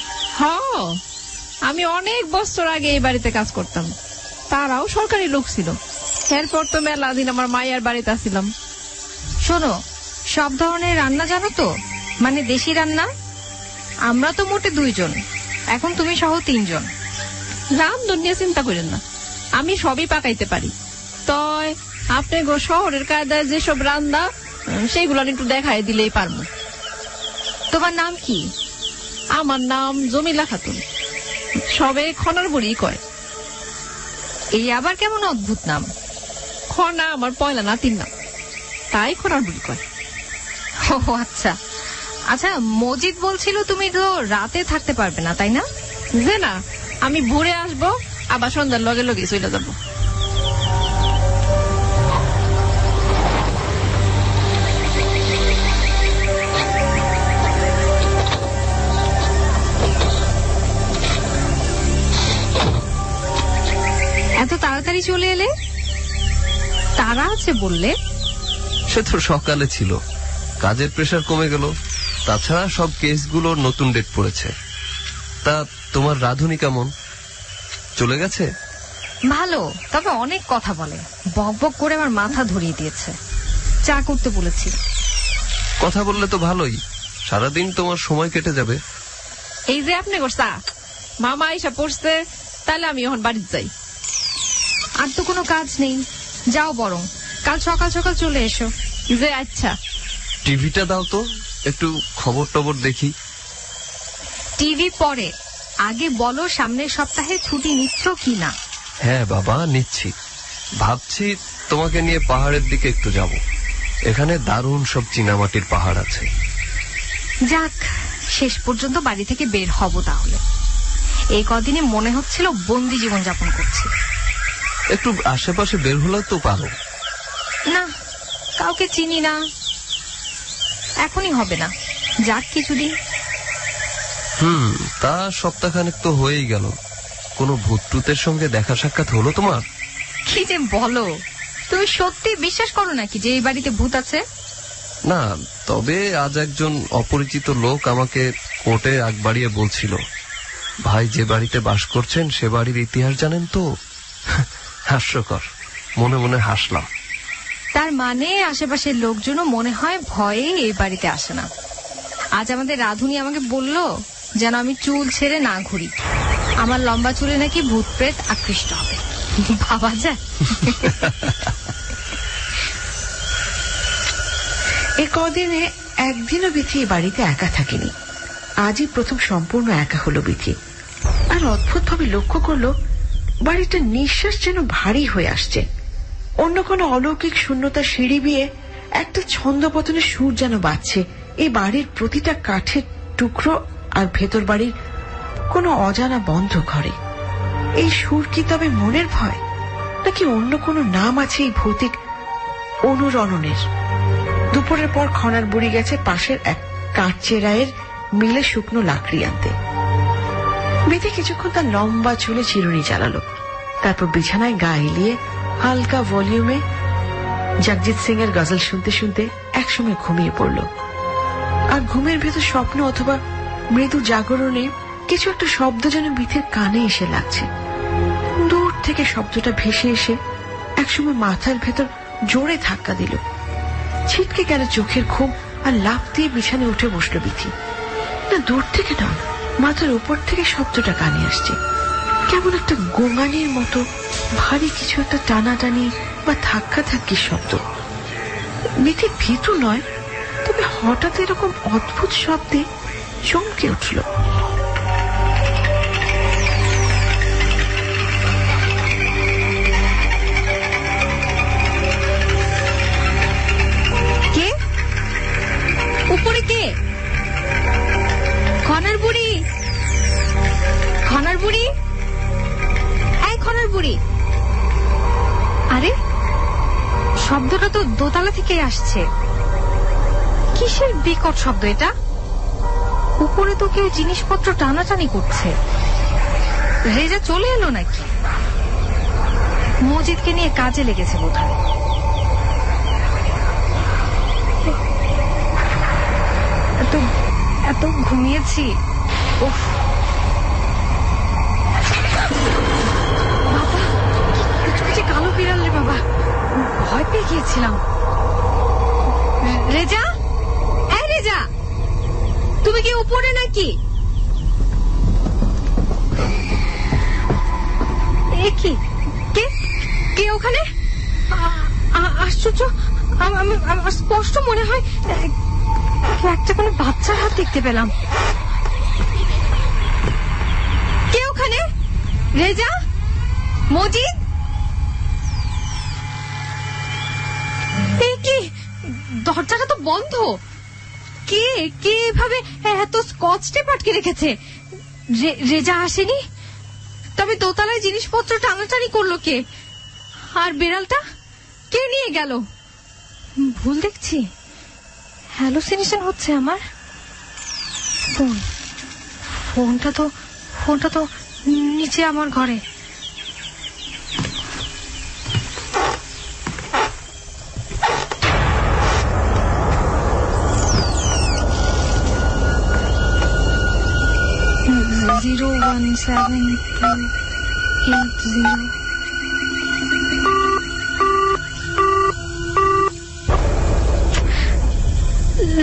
আমি অনেক বছর আগে এই বাড়িতে কাজ করতাম, তারাও সরকারি লোক ছিল। এরপর তো মেলা দিন আমার মায়ের বাড়িতে আসছিলাম। শোনো, সব ধরনের রান্না জানো তো? মানে দেশি রান্না? আমরা তো মোটে 2 জন, এখন তুমি সহ 3 জন। রান্ধন নিয়ে চিন্তা করেন না, আমি সবই পাকাইতে পারি। তয় আপনি শহরের কায়দায় যেসব রান্না, সেইগুলো একটু দেখাই দিলেই পারবো। তোমার নাম কি? আমার নাম জমিলা খাতুন, সবে খনার বুড়ি কয়। এই আবার কেমন অদ্ভুত নাম? খনা আমার পয়লা নাতির নাম, তাই খনার বুড়ি কয়। ও আচ্ছা আচ্ছা, মজিদ বলছিল তুমি তো রাতে থাকতে পারবে না, তাই না? যে না, আমি ভোরে আসবো, আবার সন্ধ্যার লগে লগে চলে যাবো। এত তাড়াতাড়ি চলে এলে? তারা আছে বললে? সে তো সকালে ছিল, কাজের প্রেসার কমে গেল। তাছাড়া সব কেসগুলো নতুন ডেট পড়েছে। তা তোমার রাধুনি কেমন? চলে গেছে? ভালো, তবে অনেক কথা বলে, বক বক করে আমার মাথা ধরিয়ে দিয়েছে। চা করতে বলেছি। কথা বললে তো ভালোই, সারাদিন তোমার সময় কেটে যাবে। এই যে আপনি চা, মামা আইসা পড়ছে, তাহলে আমি এখন বাড়িতে যাই। আর তো কোনো কাজ নেই, যাও বরং কাল সকাল সকাল চলে এসো। যে আচ্ছা। টিভিটা দাও তো, একটু খবর টবর দেখি। টিভি পরে, আগে বলো সামনের সপ্তাহে ছুটি নিচ্ছ কি না? হ্যাঁ বাবা, নিচ্ছি। ভাবছি তোমাকে নিয়ে পাহাড়ের দিকে একটু যাব। এখানে দারুণ সব চীনামাটির পাহাড় আছে। যাক, শেষ পর্যন্ত বাড়ি থেকে বের হব তাহলে। এই কদিনে মনে হচ্ছিল বন্দি জীবন যাপন করছি। একটু আশেপাশে বের হলেও তো পারো। না, কাউকে চিনি না, এখনই হবে না, যাক কিছুদিন। তা সপ্তাহখানেক তো হয়েই গেল। কোনো ভূতটুতের সঙ্গে দেখা সাক্ষাৎ হলো তোমার? কি যে বলো, তুমি সত্যি বিশ্বাস করো নাকি যে এই বাড়িতে ভূত আছে? না, তবে আজ একজন অপরিচিত লোক আমাকে কোর্টে আগ বাড়িয়ে বলছিল, ভাই যে বাড়িতে বাস করছেন সে বাড়ির ইতিহাস জানেন তো। হাস্যকর, মনে মনে হাসলাম। তার মানে আশেপাশের লোকজনও মনে হয় ভয়ে এই বাড়িতে আসে না। আজ আমাদের রাধুনি আমাকে বলল যেন আমি চুল ছেড়ে না ঘুরি, আমার লম্বা চুলে নাকি ভূত প্রেত আকৃষ্ট হবে। ভাবা যায়? এ কদিনে একদিনও বিথি এই বাড়িতে একা থাকেনি। আজই প্রথম সম্পূর্ণ একা হলো বিথি। আর অদ্ভুতভাবে লক্ষ্য করলো বাড়িটা নিঃশ্বাস যেন ভারী হয়ে আসছে। অন্য কোনো অলৌকিক শূন্যতা সিঁড়ি বিয়ে একটা ছন্দপতনের সুর যেন বাজছে এই বাড়ির প্রতিটা কাঠের টুকরো আর ভেতর বাড়ির কোনো অজানা বন্ধ ঘরে। এই সুর কি তবে মনের ভয়, নাকি অন্য কোনো নাম আছে এই ভৌতিক অনুরণনের? দুপুরের পর খনার বুড়ি গেছে পাশের এক কাঠচেরাইয়ের মিলে শুকনো লাকড়ি আনতে। বিথি কিছুক্ষণ তার লম্বা চুলে চিরুনি চালালো, তারপর বিছানায় গা এলিয়ে হালকা ভলিউমে জগজিৎ সিং এর গজল শুনতে শুনতে একসময় ঘুমিয়ে পড়ল। আর ঘুমের ভেতর স্বপ্ন অথবা মৃদু জাগরণে কিছু একটা শব্দ যেন বিথির কানে এসে লাগছে। দূর থেকে শব্দটা ভেসে এসে একসময় মাথার ভেতর জোরে ধাক্কা দিল। ছিটকে গেল চোখের ঘুম আর লাফ দিয়ে বিছানায় উঠে বসলো বিথি। না, দূর থেকে না, মাথার উপর থেকে শব্দটা কানে আসছে। কেমন একটা গোঙানির মতো ভারী কিছু একটা টানাটানি বা ধাক্কা ধাক্কির শব্দ। বিথি ভীতু নয়, তবে হঠাৎ এরকম অদ্ভুত শব্দে চমকে উঠল। কে উপরে? কে? খনার বুড়ি, খনার বুড়ি, এই খনার বুড়ি। আরে শব্দটা তো দোতলা থেকে আসছে। কিসের বিকট শব্দ এটা? উপরে তো কেউ জিনিসপত্র টানাটানি করছে। রেজা চলে এলো নাকি? মজিদকে নিয়ে কাজে লেগেছে বোধহয়। এত ঘুমিয়েছি। উফ, বাবা, কিছু কালো বিড়াল রে বাবা, ভয় পেয়ে গিয়েছিলাম। রেজা, এই রেজা, তুমি কি উপরে নাকি? কি কে কে ওখানে? আশ্চর্য, আমার স্পষ্ট মনে হয় একটা কোনো বাচ্চার হাত দেখতে পেলাম। কে ওখানে? রেজা, মজিদ, এই কি দরজাটা তো বন্ধ। কে কে এভাবে এত স্কচ টেপ আটকে রেখেছে? রেজা আসেনি? তবে দোতলায় জিনিসপত্র টানাটানি করলো কে? আর বিড়ালটা কে নিয়ে গেল? ভুল দেখছি, হ্যালুসিনেশন হচ্ছে আমার। ফোনটা তো নিচে আমার ঘরে। Zero 17280.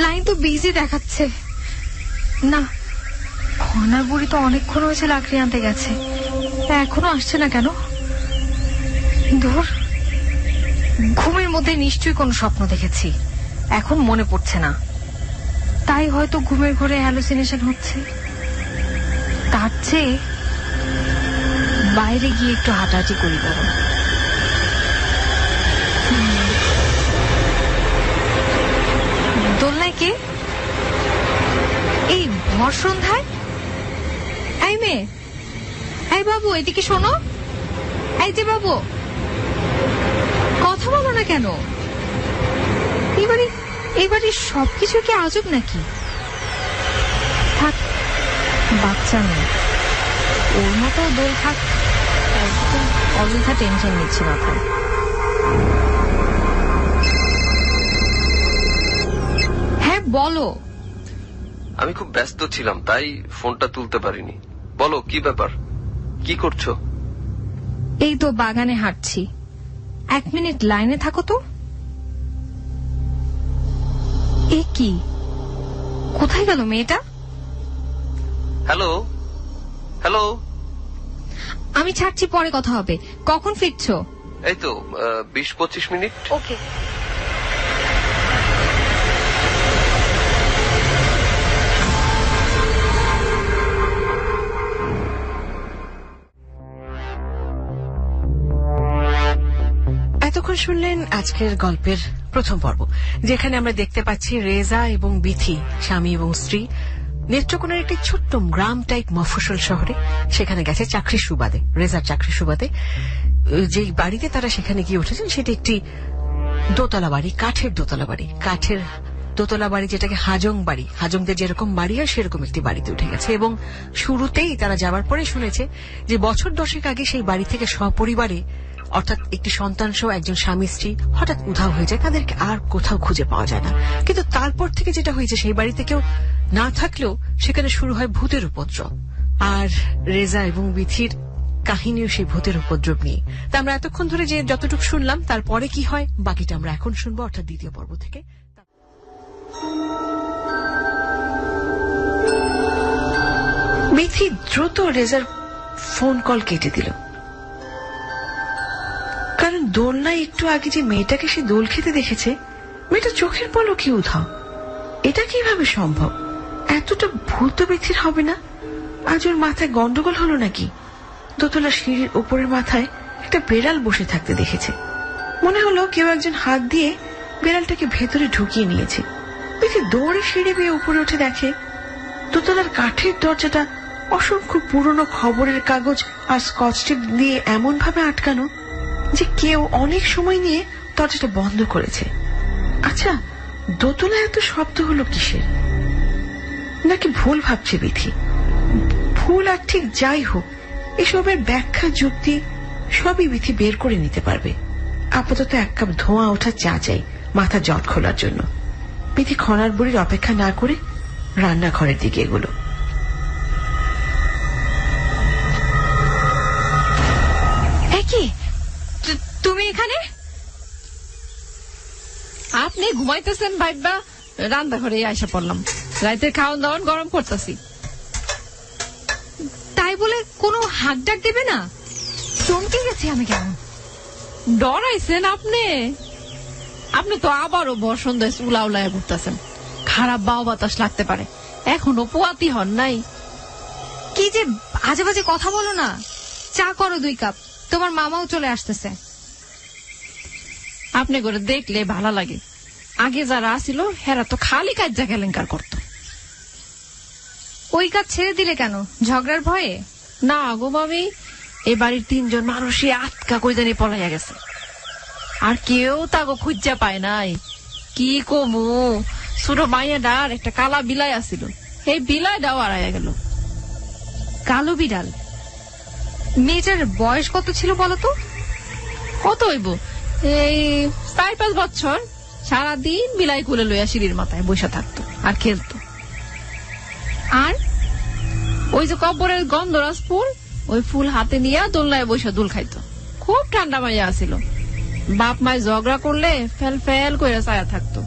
লাইন তো বিজি দেখাচ্ছে না। খনার বুড়ি তো অনেকক্ষণ হয়েছে লাকড়ি আনতে গেছে, এখনো আসছে না কেন? ধুর, ঘুমের মধ্যে নিশ্চয়ই কোনো স্বপ্ন দেখেছি, এখন মনে পড়ছে না। তাই হয়তো ঘুমের ঘরে হ্যালুসিনেশন হচ্ছে। হচ্ছে বাইরে গিয়ে একটু হাঁটাহাঁটি করি বরং। দোলনায় কে? এই ভর সন্ধ্যায়? এই মেয়ে, এই বাবু, এদিকে শোনো। এই যে বাবু, কথা বলো না কেন? এবারে সবকিছু কি আজব নাকি? থাক, বাচ্চা মেয়ে, ওর মতো দোল থাক, অযথা টেনশন নিচ্ছে মাথায়। হ্যাঁ বলো। আমি খুব ব্যস্ত ছিলাম, তাই ফোনটা তুলতে পারিনি। বলো, কি ব্যাপার, কি করছো? এই তো বাগানে হাঁটছি। 1 মিনিট লাইনে থাকো তো। এ কি, কোথায় গেল মেয়েটা? Hello hello. আমি ছাড়ছি, পরে কথা হবে। কখন ফিরছো? এই তো 20-25 মিনিট। ওকে। এতক্ষণ শুনলেন আজকের গল্পের প্রথম পর্ব, যেখানে আমরা দেখতে পাচ্ছি রেজা এবং বিথি, স্বামী এবং স্ত্রী, নেত্রকোনার একটি ছোট্ট গ্রাম টাইপ মফস্বল শহরে সেখানে গেছে চাকরির সুবাদে, রেজার চাকরির সুবাদে। যেই বাড়িতে তারা সেখানে গিয়ে উঠেছেন সেটি একটি দোতলা বাড়ি, কাঠের দোতলা বাড়ি, কাঠের দোতলা বাড়ি, যেটাকে হাজং বাড়ি, হাজংদের যেরকম বাড়ি হয় সেরকম একটি বাড়িতে উঠে গেছে। এবং শুরুতেই তারা যাবার পরে শুনেছে যে বছর 10 আগে সেই বাড়ি থেকে সপরিবারে, অর্থাৎ একটি সন্তান সহ একজন স্বামী স্ত্রী হঠাৎ উধাও হয়ে যায়, তাদেরকে আর কোথাও খুঁজে পাওয়া যায় না। কিন্তু তারপর থেকে যেটা হয়েছে, সেই বাড়িতে কেউ না থাকলেও সেখানে শুরু হয় ভূতের উপদ্রব। আর রেজা এবং বিথির কাহিনীও সেই ভূতের উপদ্রব নিয়ে। তা আমরা এতক্ষণ ধরে যে যতটুকু শুনলাম, তারপরে কি হয় বাকিটা আমরা এখন শুনবো, অর্থাৎ দ্বিতীয় পর্ব থেকে। বিথি দ্রুত রেজার ফোন কল কেটে দিল, কারণ দোলনায় একটু আগে যে মেয়েটাকে সে দোল খেতে দেখেছে, মেয়েটা চোখের পলকে উধাও। এটা কিভাবে সম্ভব? এতটা ভূত বিথির হবে না? আজ ওর মাথায় গন্ডগোল হলো নাকি? দোতলা সিঁড়ির উপরের মাথায় একটা বেড়াল বসে থাকতে দেখেছে। মনে হলো কেউ একজন হাত দিয়ে বেড়ালটাকে ভেতরে ঢুকিয়ে নিয়েছে। বিথি দৌড়ে সিঁড়ি বেয়ে উপরে উঠে দেখে দোতলার কাঠের দরজাটা অসংখ্য পুরনো খবরের কাগজ আর স্কচ টেপ দিয়ে এমন ভাবে আটকানো যে কেউ অনেক সময় নিয়ে দরজাটা বন্ধ করেছে। আচ্ছা, দোতলায় এত শব্দ হলো কিসের? নাকি ভুল ভাবছে বিথি? ভুল আর ঠিক যাই হোক, এসবের ব্যাখ্যা যুক্তি সবই বিথি বের করে নিতে পারবে। আপাতত 1 কাপ ধোঁয়া ওঠা চা চাই মাথা জট খোলার জন্য। বিথি খনার বুড়ির অপেক্ষা না করে রান্নাঘরের দিকে এগোলো। কি তুমি এখানে? আপনি ঘুমাইতেছেন ভাইবা, রান্না ঘরে আইসা পড়লাম। রাতের খাওয়ান দাওয়ান গরম করতেছি। তাই বলে কোনো হাক ডাক দেবে না? চমকে গেছি আমি। কেমন ডরাইছেন আপনি? আপনি তো আবারও বসন্তায় উলা উলায় ঘুরতেছেন। খারাপ বাও বাতাস লাগতে পারে, এখনো পোয়াতি হন নাই। কি যে আজে বাজে কথা বলো না। চা করো 2 কাপ, তোমার মামাও চলে আসতেছে। আপনি করে দেখলে ভালো লাগে। আগে যারা আসিল হেরা তো খালি কাজ্জা কেলেঙ্কার করত। ওই কাজ ছেড়ে দিলে কেন? ঝগড়ার ভয়ে? না গো মামি, এ বাড়ির 3 জন মানুষই আটকা কই জানি পলাইয়া গেছে, আর কেউ তাগো খুঁজা পায় নাই। কি কমু, ছোট মাইয়াডার একটা কালা বিলাই আসিল, এই বিলাইটাও হারাইয়া গেল। কালো বিড়াল? মেয়েটার বয়স কত ছিল বলো তো? কত হইব, এই 4-5 বছর। সারাদিন বিলাই কুলে লইয়া সিঁড়ির মাথায় বসে থাকতো আর খেলতো। আর ওই যে কবরের গন্ধরাজ ফুল, ওই ফুল হাতে নিয়ে দোলনায় বসে দোল খাইতো। খুব ঠান্ডা মাইয়া আসিল। বাপ মায় ঝগড়া করলে ফেল ফেল করে ছায়া থাকতো।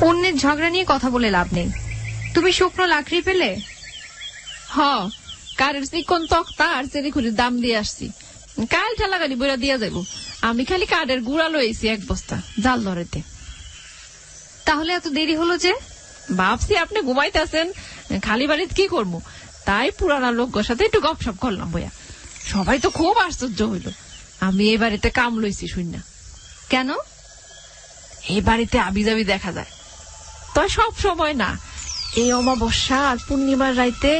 অন্যের ঝগড়া নিয়ে কথা বলে লাভ নেই। তুমি শুকনো লাকড়ি পেলে? হ, কারের চিকন তক্তা আর চেরিখুরির দাম দিয়ে আসছি। কাল ঠেলা গাড়ি বইরা দিয়া যাইব। আমি খালি কাঠের গুড়া লইছি 1 বস্তা জাল ধরেতে। তাহলে এত দেরি হলো যে? ভাবছি আপনি ঘুমাইতেছেন, খালি বাড়িতে কি করবো, তাই পুরানা লোকের সাথে একটু গপসপ করলাম বইয়া। সবাই তো খুব আশ্চর্য হইল আমি এই বাড়িতে কাম লইছি শুননা। কেন? এই বাড়িতে আবিজাবি দেখা যায়, তবে সব সময় না। এই অমাবস্যা আর পূর্ণিমার রাইতে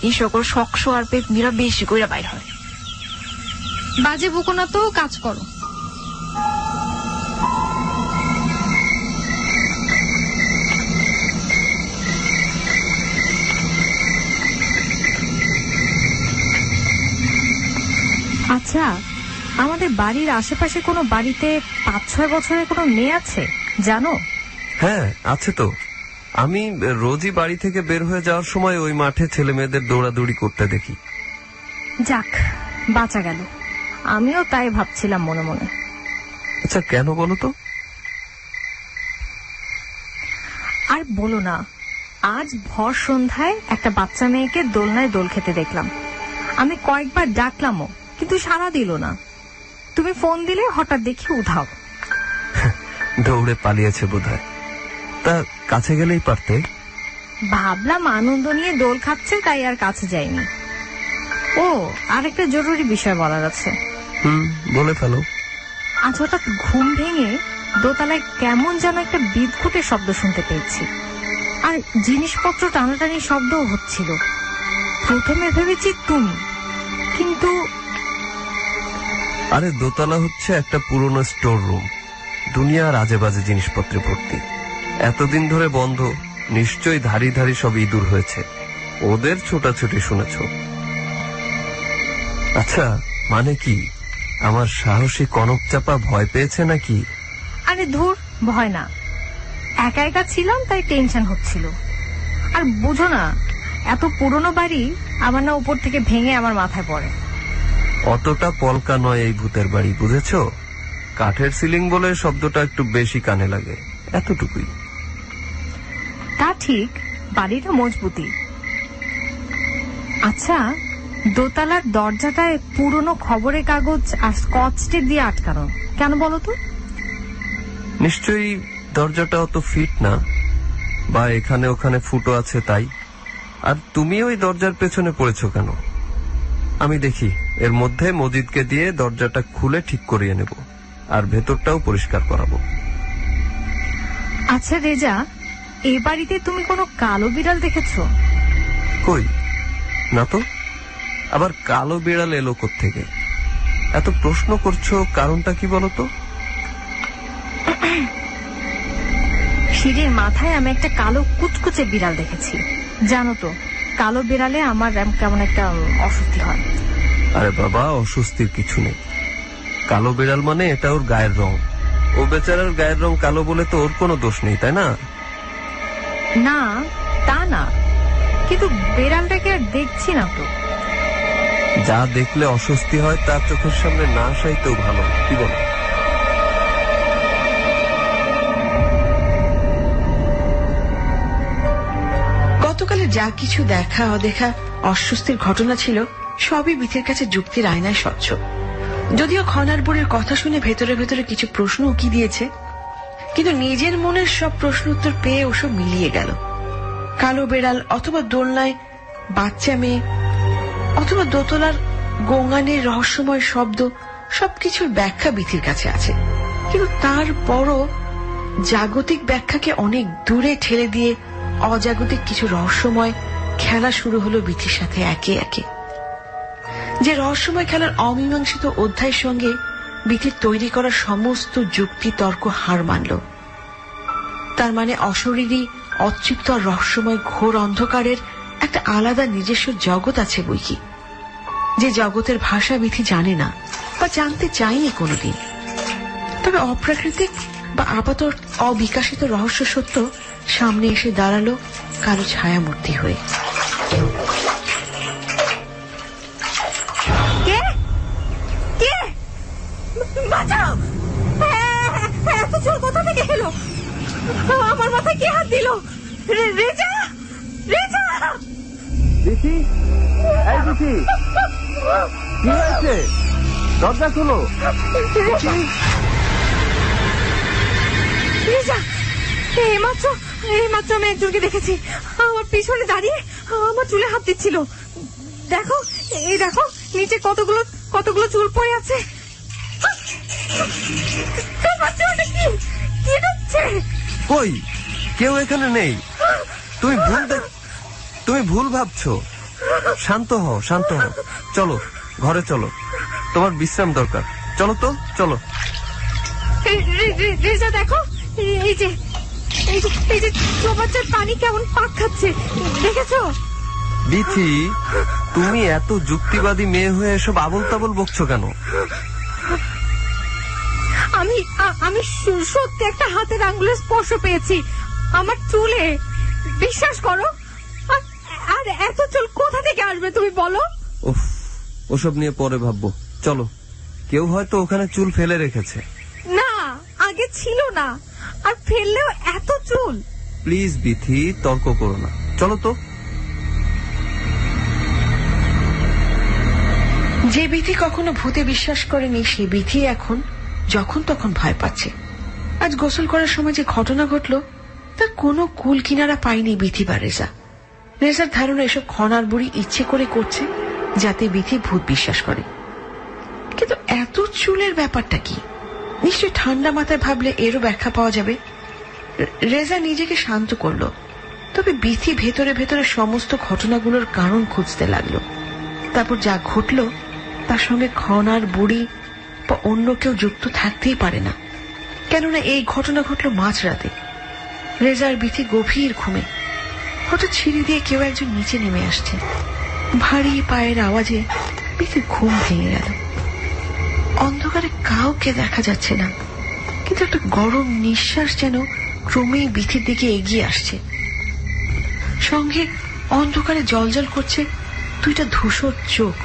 এই সকল শক্স আর পেতনিরা বেশি করে বাইর হয়। বাজে বুকো না তো, কাজ করো। আচ্ছা, আমাদের বাড়ির আশেপাশে কোনো বাড়িতে 5-6 বছরের কোনো মেয়ে আছে জানো? হ্যাঁ আছে তো। আমি রোজই বাড়ি থেকে বের হয়ে যাওয়ার সময় ওই মাঠে ছেলে মেয়েদের দৌড়াদৌড়ি করতে দেখি। যাক, বাঁচা গেল। আমিও তাই ভাবছিলাম মনে মনে। আচ্ছা কেন বলো তো? আর বলো না, আজ ভর সন্ধ্যায় একটা বাচ্চা মেয়েকে দোলনায় দোল খেতে দেখলাম। আমি কয়েকবার ডাকলামও, কিন্তু সাড়া দিল না। তুমি ফোন দিলে হঠাৎ দেখি উধাও। দৌড়ে পালিয়েছে বোধহয়। তা কাছে গেলেই পারতে। ভাবলাম আনন্দ নিয়ে দোল খাচ্ছে, তাই আর কাছে যাইনি। ও, আর একটা জরুরি বিষয় বলার আছে। বলে ফেলো। আজ হঠাৎ ঘুম ভেঙে দোতলায় কেমন যেন একটা বিদঘুটে শব্দ শুনতে পেয়েছি, আর জিনিসপত্র টানাটানি শব্দও হচ্ছিল। প্রথমে ভেবেছি তুমি, কিন্তু আরে দোতলা হচ্ছে একটা পুরনো স্টোর রুম, দুনিয়ার আজে বাজে জিনিসপত্রে ভর্তি। এতদিন ধরে বন্ধ, নিশ্চয়ই ধারি ধারি সব ইঁদুর হয়েছে। ওদের ছোটাছুটি শুনেছ? আচ্ছা মানে কি, আমার সাহসী কনক চাপা ভয় পেয়েছে নাকি? আরে ধুর, ভয় না। একা একা ছিলাম তাই টেনশন হচ্ছিল। আর বুঝো না, এত পুরনো বাড়ি আমার না উপর থেকে ভেঙে আমার মাথায় পড়ে। অতটা পলকা নয় এই ভূতের বাড়ি, বুঝেছ? কাঠের সিলিং বলে শব্দটা একটু বেশি কানে লাগে, এতটুকুই। তা ঠিক, বাড়িটা মজবুতি। আচ্ছা, দোতলার দরজাটায় পুরনো খবরের কাগজ আর স্কচ টেপ দিয়ে আটকানো কেন বলো তো? নিশ্চয়ই দরজাটা অত ফিট না, বা এখানে ওখানে ফুটো আছে তাই। আর তুমি ওই দরজার পেছনে পড়েছো কেন? আমি দেখি এর মধ্যে মজিদকে দিয়ে দরজাটা খুলে ঠিক করিয়ে নেব, আর ভেতরটাও পরিষ্কার করাবো। আচ্ছা রেজা, এই বাড়িতে তুমি কোনো কালো বিড়াল দেখেছো? কই না তো। আবার কালো বিড়াল এলো কোত্থেকে? এত প্রশ্ন করছো, কারণটা কি বলো তো? সিঁড়ির মাথায় আমি একটা কালো কুচকুচে বিড়াল দেখেছি। জানো তো, কালো বিড়ালে আমার কেমন একটা অস্বস্তি হয়। আরে বাবা, অস্বস্তির কিছু নেই। কালো বিড়াল মানে এটা ওর গায়ের রং। ও বেচারার গায়ের রং কালো বলে তো ওর কোনো দোষ নেই, তাই না? না তা না, কিন্তু বিড়ালটাকে আর দেখছি না তো। যা দেখলে অস্বস্তি হয় তার চোখের সামনে না আসাই তো ভালো, কি বল? গতকালে যা কিছু দেখা অদেখা অস্বস্তির ঘটনা ছিল, সবই বিথের কাছে যুক্তির আয়নায় স্বচ্ছ। যদিও খনার বোরের কথা শুনে ভেতরে ভেতরে কিছু প্রশ্ন উকি দিয়েছে, কিন্তু নিজের মনের সব প্রশ্ন উত্তর পেয়ে ওসব মিলিয়ে গেল। কালো বেড়াল, অথবা দোলনায় বাচ্চা মেয়ে, অথবা দোতলার গোঙানের রহস্যময় শব্দ, সবকিছুর ব্যাখ্যা বিথির কাছে আছে। কিন্তু তারপরও জাগতিক ব্যাখ্যাকে অনেক দূরে ঠেলে দিয়ে অজাগতিক কিছু রহস্যময় খেলা শুরু হলো বিথির সাথে একে একে। যে রহস্যময় খেলার অমীমাংসিত অধ্যায়ের সঙ্গে বিথির তৈরি করা সমস্ত যুক্তি তর্ক হার মানল। তার মানে অশরীরী, অতৃপ্ত আর রহস্যময় ঘোর অন্ধকারের একটা আলাদা নিজস্ব জগৎ আছে বইকি, যে জগতের ভাষা বিথি জানে না বা জানতে চায়নি কোনোদিন। তবে অপ্রাকৃতিক বা আপাতত অবিকাশিত রহস্য সত্য সামনে এসে দাঁড়ালো কারো ছায়ামূর্তি হয়ে। বাঁচাও! এত জোর কোথা থেকে এলো? আমার মাথায় কে হাত দিল? রেজা! রেজা! দিদি, এই দিদি, কি হয়েছে? দরজা খোলো। রেজা! এইমাত্র আমি একজনকে দেখেছি, আমার পিছনে দাঁড়িয়ে আমার চুলে হাত দিচ্ছিল। দেখো, এই দেখো নিচে কতগুলো চুল পড়ে আছে। কি হচ্ছে? কই, কেউ এখানে নেই। তুমি ভুল ভাবছো। শান্ত হও, শান্ত হও। চলো ঘরে চলো, তোমার বিশ্রাম দরকার। চলো তো, চলো। রেজা দেখো, এই যে চৌবাচ্চার পানি কেমন পাক খাচ্ছে, দেখেছো? বিথি, তুমি এত যুক্তিবাদী মেয়ে হয়ে এসব আবল তাবল বকছো কেন? আমি সত্যি একটা হাতের আঙ্গুলের স্পর্শ পেয়েছি আমার চুলে, বিশ্বাস করো। আর এত চুল কোথা থেকে আসবে তুমি বলো? উফ, ওসব নিয়ে পরে ভাববো। চলো, কেউ হয়তো ওখানে চুল ফেলে রেখেছে। না, আগে ছিল না, আর ফেললেও এত চুল। প্লিজ বিথি, তর্ক করো না। চলো তো। যে বিথি কখনো ভূতে বিশ্বাস করেনি, সে বিথি এখন যখন তখন ভয় পাচ্ছে। আজ গোসল করার সময় যে ঘটনা ঘটলো, তার কোনো কুল কিনারা পায়নি বিথি বা রেজা। রেজার ধারণা এসব খনার বুড়ি ইচ্ছে করে করছে যাতে বিথি ভূত বিশ্বাস করে। কিন্তু এত চুলের ব্যাপারটা কি? নিশ্চয়ই ঠান্ডা মাথায় ভাবলে এরও ব্যাখ্যা পাওয়া যাবে। রেজা নিজেকে শান্ত করল, তবে বিথি ভেতরে ভেতরে সমস্ত ঘটনাগুলোর কারণ খুঁজতে লাগলো। তারপর যা ঘটল তার সঙ্গে খনার বুড়ি বা অন্য কেউ যুক্ত থাকতেই পারে না, কেননা এই ঘটনা ঘটল মাঝরাতে। রেজার বিথি গভীর ঘুমে। হঠাৎ সিঁড়ি দিয়ে কেউ একজন নিচে নেমে আসছে। ভারী পায়ের আওয়াজে বিথির ঘুম ভেঙে গেল। অন্ধকারে কাউকে দেখা যাচ্ছে না, কিন্তু একটা গরম নিঃশ্বাস যেন ক্রমেই বিথির দিকে এগিয়ে আসছে। সঙ্গে অন্ধকারে জলজল করছে দুইটা ধূসর চোখ।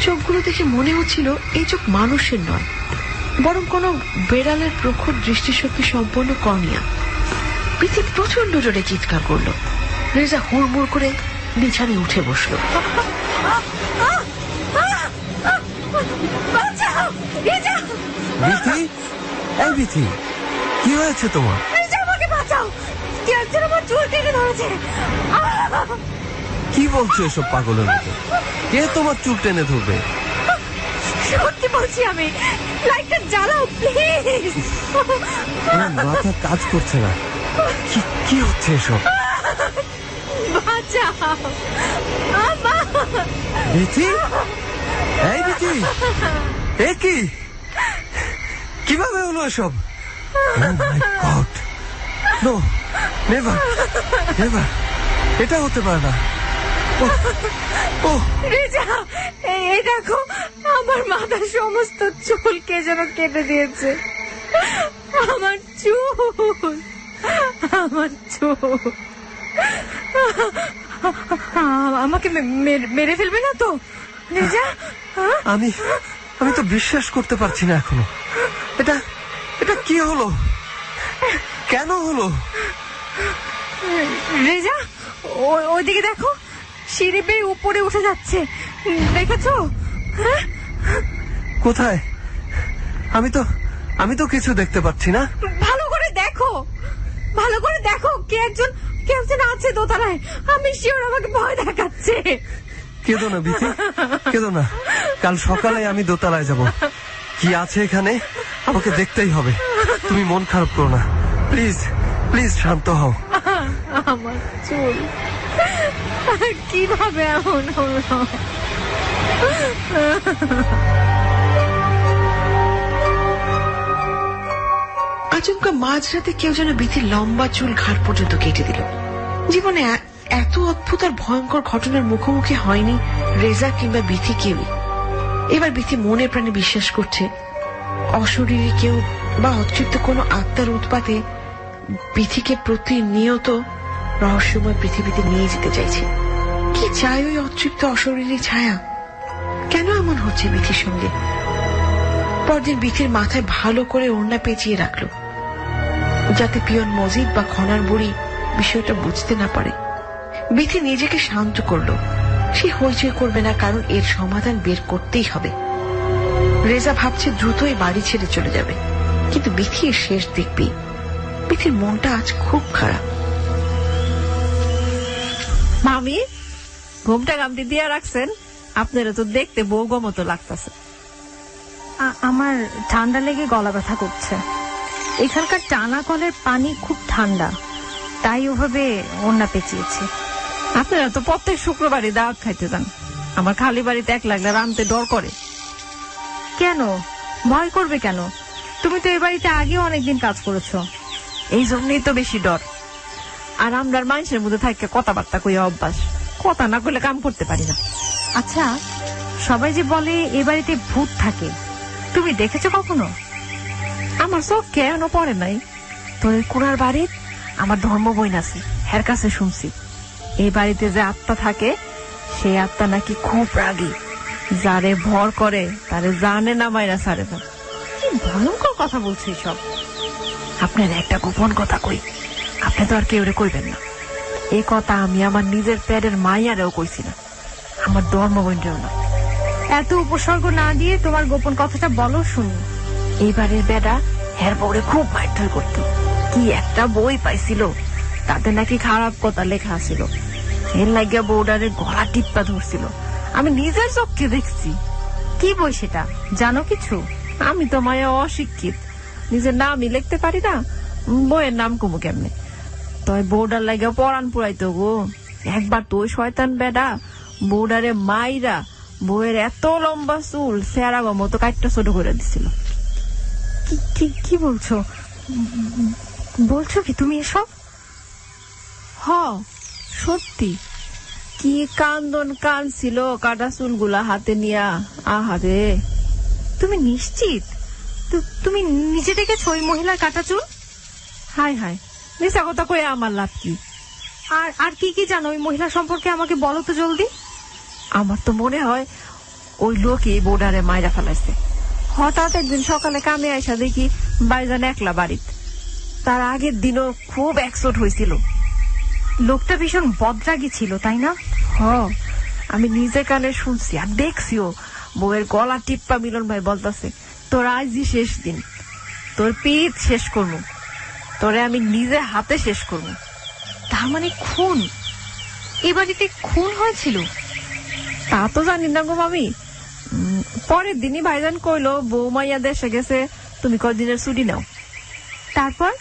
চোখগুলো দেখে মনে হচ্ছিল এই চোখ মানুষের নয়, বরং কোনো বেড়ালের প্রখর দৃষ্টিশক্তি সম্পন্ন কর্নিয়া। বিথি প্রচন্ড জোরে চিৎকার করলো। রেজা হুড়মুড় করে বিছানায় উঠে বসলো। বিথি, এই বিথি, কি হয়েছে তোমার? আমাকে বাঁচাও, কে একজন আমার চুল টেনে ধরেছে। কি বলছো এসব পাগলের মতো? কে তোমার চুল টেনে ধরবে? সত্যি বলছি আমি, লাইটটা জ্বালাও প্লিজ। আমার মাথা কাজ করছে না। কি হচ্ছে এসব? বাঁচাও বিথি, এই বিথি, এ কি, কিভাবে হলো এসব? Oh my God! No, never, never. এটা হতে পারে না। রেজা, এই দেখো, আমার মাথার সমস্ত চুল কে যেন কেটে দিয়েছে। আমার চুল। আমাকে মেরে ফেলবে না তো রেজা? আমি তো বিশ্বাস করতে পারছি না এখনো। এটা কি হলো? কেন হলো? রেজা, ওইদিকে দেখো, সিঁড়ি বেয়ে উপরে উঠে যাচ্ছে, দেখেছো? কোথায়? আমি তো কিছু দেখতে পাচ্ছি না। ভালো করে দেখো, কে একজন আছে দোতলায়। আমি শিওর আমাকে ভয় দেখাচ্ছে। কেঁদো না বিথি, কেঁদো না। কাল সকালে আমি দোতলায় যাব। কি আছে এখানে আমাকে দেখতেই হবে। তুমি মন খারাপ করো না, প্লিজ প্লিজ, শান্ত হও। আমার চুল কিভাবে এমন হলো? আচমকা মাঝরাতে কেউ যেন বিথির লম্বা চুল ঘাট পর্যন্ত কেটে দিল। জীবনে এত অদ্ভুত আর ভয়ঙ্কর ঘটনার মুখোমুখি হয়নি রেজা কিংবা বিথি কেউই। এবার বিথি মনে প্রাণে বিশ্বাস করছে অশরীরী কেউ বা অতৃপ্ত কোনো আত্মার উৎপাতে বিথিকে প্রতিনিয়ত রহস্যময় পৃথিবীতে নিয়ে যেতে চাইছে। কি চাই ওই অতৃপ্ত অশরীরী ছায়া? কেন এমন হচ্ছে বিথির সঙ্গে? পরদিন বিথির মাথায় ভালো করে ওড়না পেঁচিয়ে রাখলো, যাতে পিয়ন মজিদ বা খনার বুড়ি বিষয়টা বুঝতে না পারে। বিথি নিজেকে শান্ত করলো, সে হইচই করবে না, কারণ এর সমাধান বের করতেই হবে। রেজা ভাবছে দ্রুতই বাড়ি ছেড়ে চলে যাবে, কিন্তু বিথি এর শেষ দেখবি। বিথির মনটা আজ খুব খারাপ। মামি, ঘুমটা গামটি দিয়া রাখছেন? আপনারা তো দেখতে বউগো মতো লাগতেছে। আমার ঠান্ডা লেগে গলা ব্যথা করছে। এখানকার টানা কলের পানি খুব ঠান্ডা, তাই ওভাবে ওড়না পেঁচিয়েছি। আপনারা তো প্রত্যেক শুক্রবারই দাওয়াত খাইতে যান। আমার খালি বাড়িতে এক লাগলে রামতে ডর করে। কেন ভয় করবে কেন? তুমি তো এই বাড়িতে আগেও অনেকদিন কাজ করেছো। এই জন্যই তো বেশি ডর। আর আমরার মানুষের মধ্যে থাকে কথাবার্তা কইয়া অভ্যাস, কথা না কইলে কাম করতে পারি না। আচ্ছা, সবাই যে বলে এ বাড়িতে ভূত থাকে, তুমি দেখেছো কখনো? আমার চোখ কেন পড়ে নাই। তো এই কুড়ার বাড়ির আমার ধর্ম বইন আছে, হের কাছে শুনছি এই বাড়িতে যে আত্মা থাকে সেই আত্মা নাকি খুব রাগী, যারে ভর করে তারে জানে না মাইরা ছাড়ে না। কি ভয়ঙ্কর কথা বলছো সব। আপনার একটা গোপন কথা কই, আপনি তো আর কেউরে কইবেন না। এই কথা আমি আমার নিজের প্যারের মাইয়ারেও কইছি না, আমার ধর্ম বইনরেও না। এত উপসর্গ না দিয়ে তোমার গোপন কথাটা বলো শুনি। এইবারের বেড়া হের বউরে খুব মারধর করতো। কি একটা বই পাইছিল, তাতে নাকি খারাপ কথা লেখা ছিল। এর লাগিয়া বউডারে গলা টিপ্পা ধরছিল, আমি নিজের চোখে দেখছি। কি বই সেটা, জানো কিছু? আমি তো মায়া অশিক্ষিত, নিজের নামই লিখতে পারি না, বইয়ের নাম কমু কেমনে। তয় বউডার লাগিয়া পরান পুরাইতো গো। একবার তো ওই শয়তান বেডা বউডারে মাইরা বউয়ের এত লম্বা চুল সেরাগো মতো কাটটা ছোট করে দিছিল। কি বলছো? বলছো কি তুমি এসব? হ, সত্যি। কি কান্দন কানছিল কাটা চুলগুলা হাতে নিয়া। আহারে, তুমি নিশ্চিত? তুমি নিজে দেখেছো ওই মহিলার কাটা চুল? হাই হাই, মিশা কথা কয়ে আমার লাভ কি? আর কি জানো ওই মহিলা সম্পর্কে, আমাকে বলো তো জলদি। আমার তো মনে হয় ওই লোকই বোর্ডারে মাইরা ফেলাইছে। হঠাৎ একদিন সকালে কামে আইসা দেখি বাইজান একলা বাড়িত। তার আগের দিনও খুব একচোট হয়েছিল। লোকটা ভীষণ বদরাগী ছিল, তাই না? হ, আমি নিজে কানে শুনছি আর দেখছিও। বউয়ের গলা টিপ্পা মিলন ভাই বলতেছে, তোর আজই শেষ দিন, তোর পিঠ শেষ করবো, তোরে আমি নিজে হাতে শেষ করবো। তার মানে খুন? এ বাড়িতে খুন হয়েছিল? তা তো জানি না গো মামি। পরের দিনই ভাইজান কইলো বৌমাইয়া দেশে গেছে, তুমি কদিনের ছুটি নাও। তারপর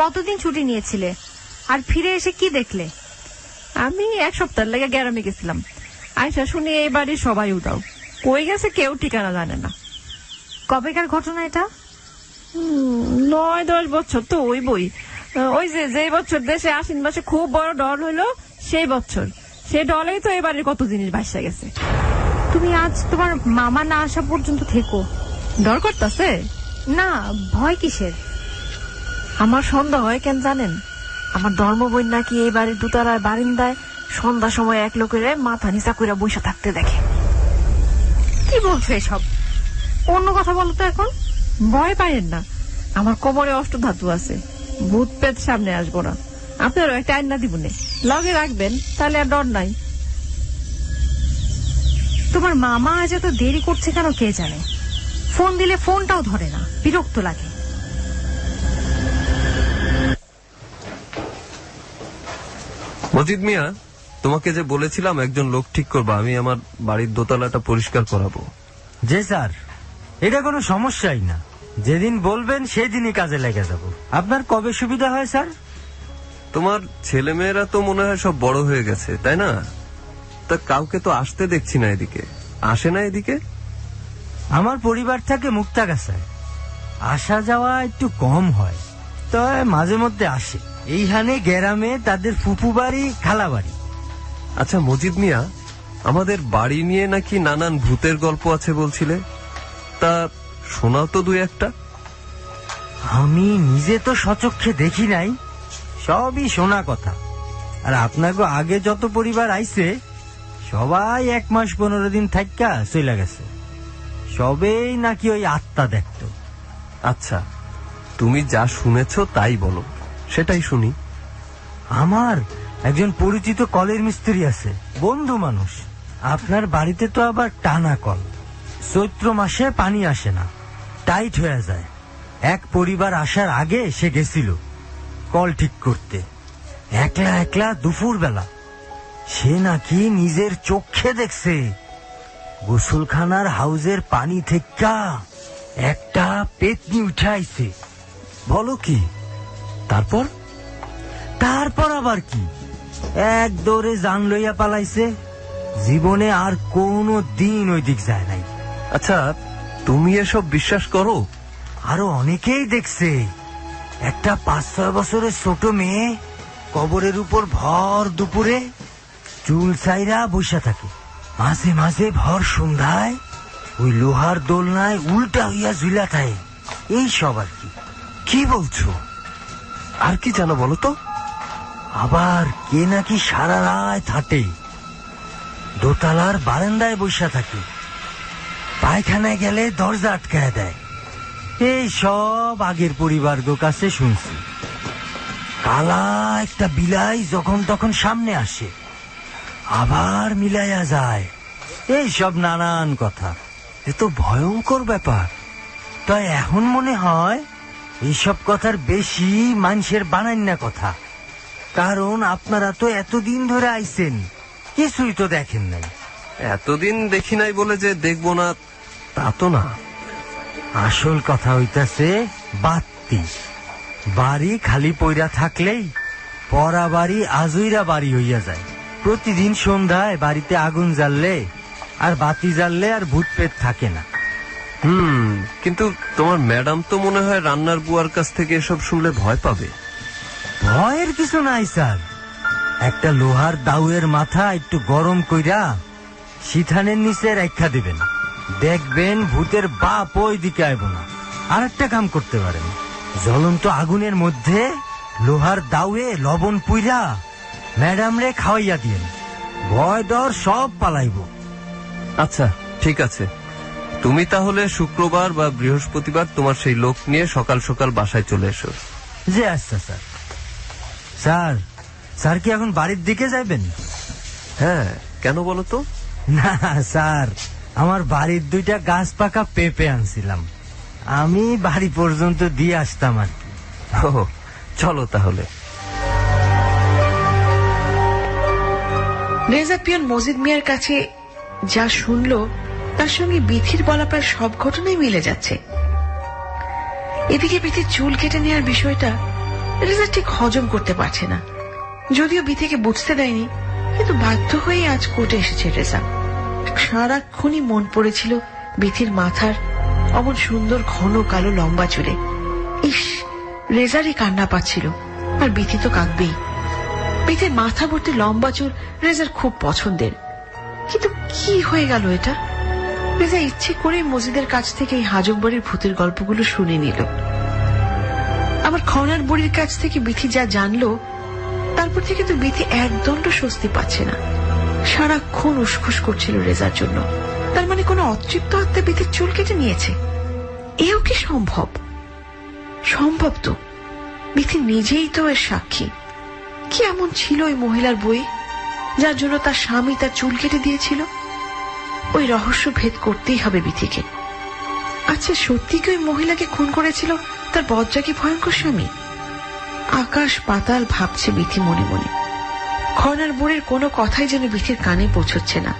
কতদিন ছুটি নিয়েছিলে? আর ফিরে এসে কি দেখলে? আমি এক সপ্তাহ লেগে গ্রামে গেছিলাম। আয়সা শুনি এই বাড়ির সবাই উদাও, কই গেছে কেউ ঠিকানা জানে না। কবেকার ঘটনা এটা? 9-10 বছর তো ওই বই। ওই যে বছর দেশে আশ্বিন মাসে খুব বড় ডল হইলো সেই বছর। সেই ডলেই তো এই বাড়ির কত জিনিস ভাসা গেছে। তুমি আজ তোমার মামা না আসা পর্যন্ত থেকো। ডর করতেছে? না, ভয় কিসের? আমার সন্দেহ হয় কেন জানেন? আমার ধর্মবই নাকি এই বাড়ির দুতলার বারিন্দায় সন্ধ্যা সময় এক লোকের মাথা নিচা কইরা বসে থাকতে দেখে। কি বলছো এসব? অন্য কথা বলো তো এখন। ভয় পাইয়েন না, আমার কোমরে অষ্টধাতু আছে, ভূত পেট সামনে আসবো না। আপনারও একটা আয়না দিবনে, লগে রাখবেন, তাহলে আর ডর নাই। তোমার মামা আজ এত দেরি করছে কেন কে জানে। ফোন দিলে ফোনটাও ধরে না, বিরক্ত লাগে। মজিদ মিয়া, তোমাকে যে বলেছিলাম একজন লোক ঠিক করবা, আমি আমার বাড়ির দোতলাটা পরিষ্কার করাবো। জি স্যার, এটা কোনো সমস্যাই না। যেদিন বলবেন সেদিনই কাজে লেগে যাব। আপনার কবে সুবিধা হয় স্যার? তোমার ছেলেমেয়েরা তো মনে হয় সব বড় হয়ে গেছে, তাই না? তা কাউকে তো আসতে দেখছি না এদিকে। আসে না এদিকে? আমার পরিবার থাকে মুক্তাগাছায়, আসা যাওয়া একটু কম হয়, তবে মাঝে মধ্যে আসে। এইখানে গ্রামে তাদের ফুফু বাড়ি, খালা বাড়ি। আচ্ছা মজিদ মিয়া, আমাদের বাড়ি নিয়ে নাকি নানান ভূতের গল্প আছে বলছিলে, তা শোনাও তো দুই একটা। আমি নিজে তো সচক্ষে দেখি নাই, সবই শোনা কথা। আর আপনাকে আগে যত পরিবার আইছে সবাই 1 মাস 15 দিন থাইকা চলে গেছে। সবেই নাকি ওই আত্মা দেখতো। আচ্ছা, তুমি যা শুনেছ তাই বলো, সেটাই শুনি। আমার একজন পরিচিত কলের মিস্ত্রি আছে, বন্ধু মানুষ। আপনার বাড়িতে তো আবার টানা কল, চৈত্র মাসে পানি আসে না, টাইট হয়ে যায়। এক পরিবার আসার আগে সে গেছিল, কল ঠিক করতে, একলা একলা দুপুর বেলা। সে নাকি নিজের চোখে দেখছে গোসলখানার হাউজের পানি থেকে একটা পেতনি উঠাইছে। বলো কি? তারপর? তারপর আবার কি, এক দৌড়ে জান লইয়া পালাইছে। জীবনে আর কোনো দিন ওই দিক যায় নাই। আচ্ছা, তুমি এসব বিশ্বাস করো? আরো অনেকেই দেখছে একটা 5-6 বছরের ছোট মেয়ে কবরের উপর ভর দুপুরে চুল ছাইরা বসে থাকে। মাঝে মাঝে ভর সন্ধ্যায় ওই লোহার দোলনায় উল্টা হইয়া ঝুলা থাকে। এই সব আর কি। কি বলছো? আর কি জানো বলো তো? আবার কে নাকি সারা রাত হাঁটে, দোতলার বারান্দায় বসে থাকে, পায়খানায় গেলে দরজা আটকায় দেয়। এই সব আগের পরিবারগ কাছে শুনছি। কালা একটা বিলাই যখন তখন সামনে আসে, আবার মিলাইয়া যায়। এই সব নানান কথা। এ তো ভয়ঙ্কর ব্যাপার। তাই এখন মনে হয় এইসব কথার বেশি মানুষের বানাইনা কথা। কারণ আপনারা তো এতদিন ধরে আইছেন, কিছুই তো দেখেন নাই। এতদিন দেখি নাই বলে যে দেখবো না তা তো না। আসল কথা হইতাছে বাত্তি। বাড়ি খালি পইরা থাকলেই পরা বাড়ি আজইরা বাড়ি হইয়া যায়। প্রতিদিন সন্ধ্যায় বাড়িতে আগুন জ্বাললে আর বাতি জ্বাললে আর ভূত পেট থাকে না। কিন্তু তোমার ম্যাডাম তো মনে হয় রান্নার বুয়ার কাছ থেকে এসব শুনলে ভয় পাবে। ভয়ের কিছু নাই স্যার। একটা লোহার দাউয়ের মাথা একটু গরম কইরা সিথানের নিচে রাখা দিবেন, দেখবেন ভূতের বাপ ওই দিকে আইব না। আর একটা কাম করতে পারেন, জ্বলন্ত আগুনের মধ্যে লোহার দাউয়ে লবণ পুইরা ম্যাডাম রে খাওয়াইয়া দিয়েন, ভয় ডর সব পালাইব। আচ্ছা ঠিক আছে, তুমি তাহলে শুক্রবার বা বৃহস্পতিবার তোমার সেই লোক নিয়ে সকাল সকাল বাসায় চলে এসো। যে আচ্ছা স্যার। স্যার স্যার কি এখন বাড়ির দিকে যাবেন? হ্যাঁ, কেন বলো তো? না স্যার, আমার বাড়ির 2টা গাছ পাকা পেঁপে আনছিলাম, আমি বাড়ি পর্যন্ত দিয়ে আসতাম আর কি। ও, চলো তাহলে। রেজা পিয়ন মজিদ মিয়ার কাছে যা শুনলো তার সঙ্গে বিথির বলা প্রায় সব ঘটনাই মিলে যাচ্ছে। এদিকে বিথির চুল কেটে নেওয়ার বিষয়টা রেজা ঠিক হজম করতে পারছে না। যদিও বিথিকে বুঝতে দেয়নি, কিন্তু বাধ্য হয়ে আজ কোর্টে এসেছে রেজা। সারাক্ষণই মন পড়েছিল বিথির মাথার অমন সুন্দর ঘন কালো লম্বা চুলে। ইস, রেজারই কান্না পাচ্ছিল, আর বিথি তো কাঁদবেই। বিথির মাথা ভর্তি লম্বা চুল রেজার খুব পছন্দের। কিন্তু কি হয়ে গেল এটা? রেজা ইচ্ছে করে মজিদের কাছ থেকে এই হাজক বাড়ির ভূতের গল্পগুলো শুনে নিল। আবার খনার বুড়ির কাছ থেকে বিথি যা জানলো, তারপর থেকে তো বিথি একদণ্ড স্বস্তি পাচ্ছে না। সারাক্ষণ উসখুস করছিল রেজার জন্য। তার মানে কোনো অতৃপ্ত আত্মা বিথির চুল কেটে নিয়েছে? এও কি সম্ভব? সম্ভব তো। বিথি নিজেই তো এর সাক্ষী। কি এমন ছিল ওই মহিলার বই যার জন্য তার স্বামী তার চুল কেটে দিয়েছিল? ওই রহস্য ভেদ করতেই হবে বিথিকে। আচ্ছা, সত্যি কি ওই মহিলাকে খুন করেছিল তার বজ্জাকি ভয়ঙ্কর স্বামী? আকাশ পাতাল ভাবছে বিথি মনে মনে। খনার বুড়ির কোনো কথাই যেন বিথির কানে পৌঁছচ্ছে না।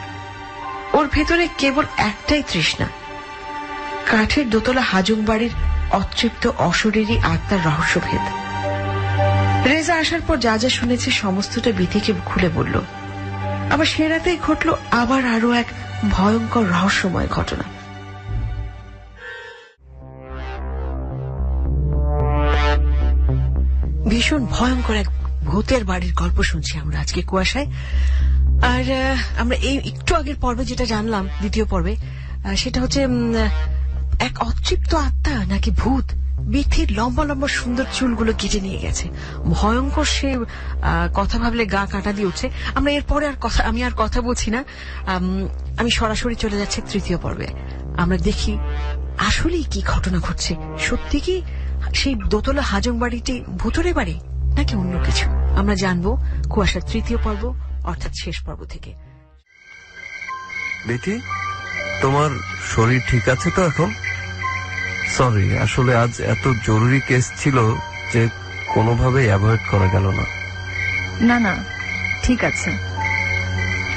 ওর ভেতরে কেবল একটাই তৃষ্ণা, কাঠের দোতলা হাজুং বাড়ির অতৃপ্ত অশরীরী আত্মার রহস্যভেদ। রেজা আসার পর যা যা শুনেছে সমস্তটা বিথিকে খুলে বলল। আবার সে রাতেই ঘটল আবার আরো এক ভয়ঙ্কর রহস্যময় ঘটনা। ভীষণ ভয়ঙ্কর এক ভূতের বাড়ির গল্প শুনছি আমরা আজকে কুয়াশায়। আর আমরা এই একটু আগের পর্বে যেটা জানলাম, দ্বিতীয় পর্বে, সেটা হচ্ছে এক অতৃপ্ত আত্মা নাকি ভূত বিথির লম্বা লম্বা সুন্দর চুলগুলো কেটে নিয়ে গেছে। ভয়ঙ্কর সে কথা ভাবলে গা কাটা দিয়ে উঠছে। আমরা এরপরে আমি আর কথা বলছি না, আমি সরাসরি চলে যাচ্ছি তৃতীয় পর্বে। আমরা দেখি আসলেই কি ঘটনা ঘটছে। সত্যি কি সেই দোতলা হাজং বাড়িটি ভূতের বাড়ি নাকি অন্য কিছু? আমরা জানবো কুয়াশার তৃতীয় পর্ব, অর্থাৎ শেষ পর্ব থেকে। বিথি, তোমার শরীর ঠিক আছে তো এখন? সরি, আসলে আজ এত জরুরি কেস ছিল যে কোনোভাবেই অ্যাভয়েড করা গেল না। না না, ঠিক আছে,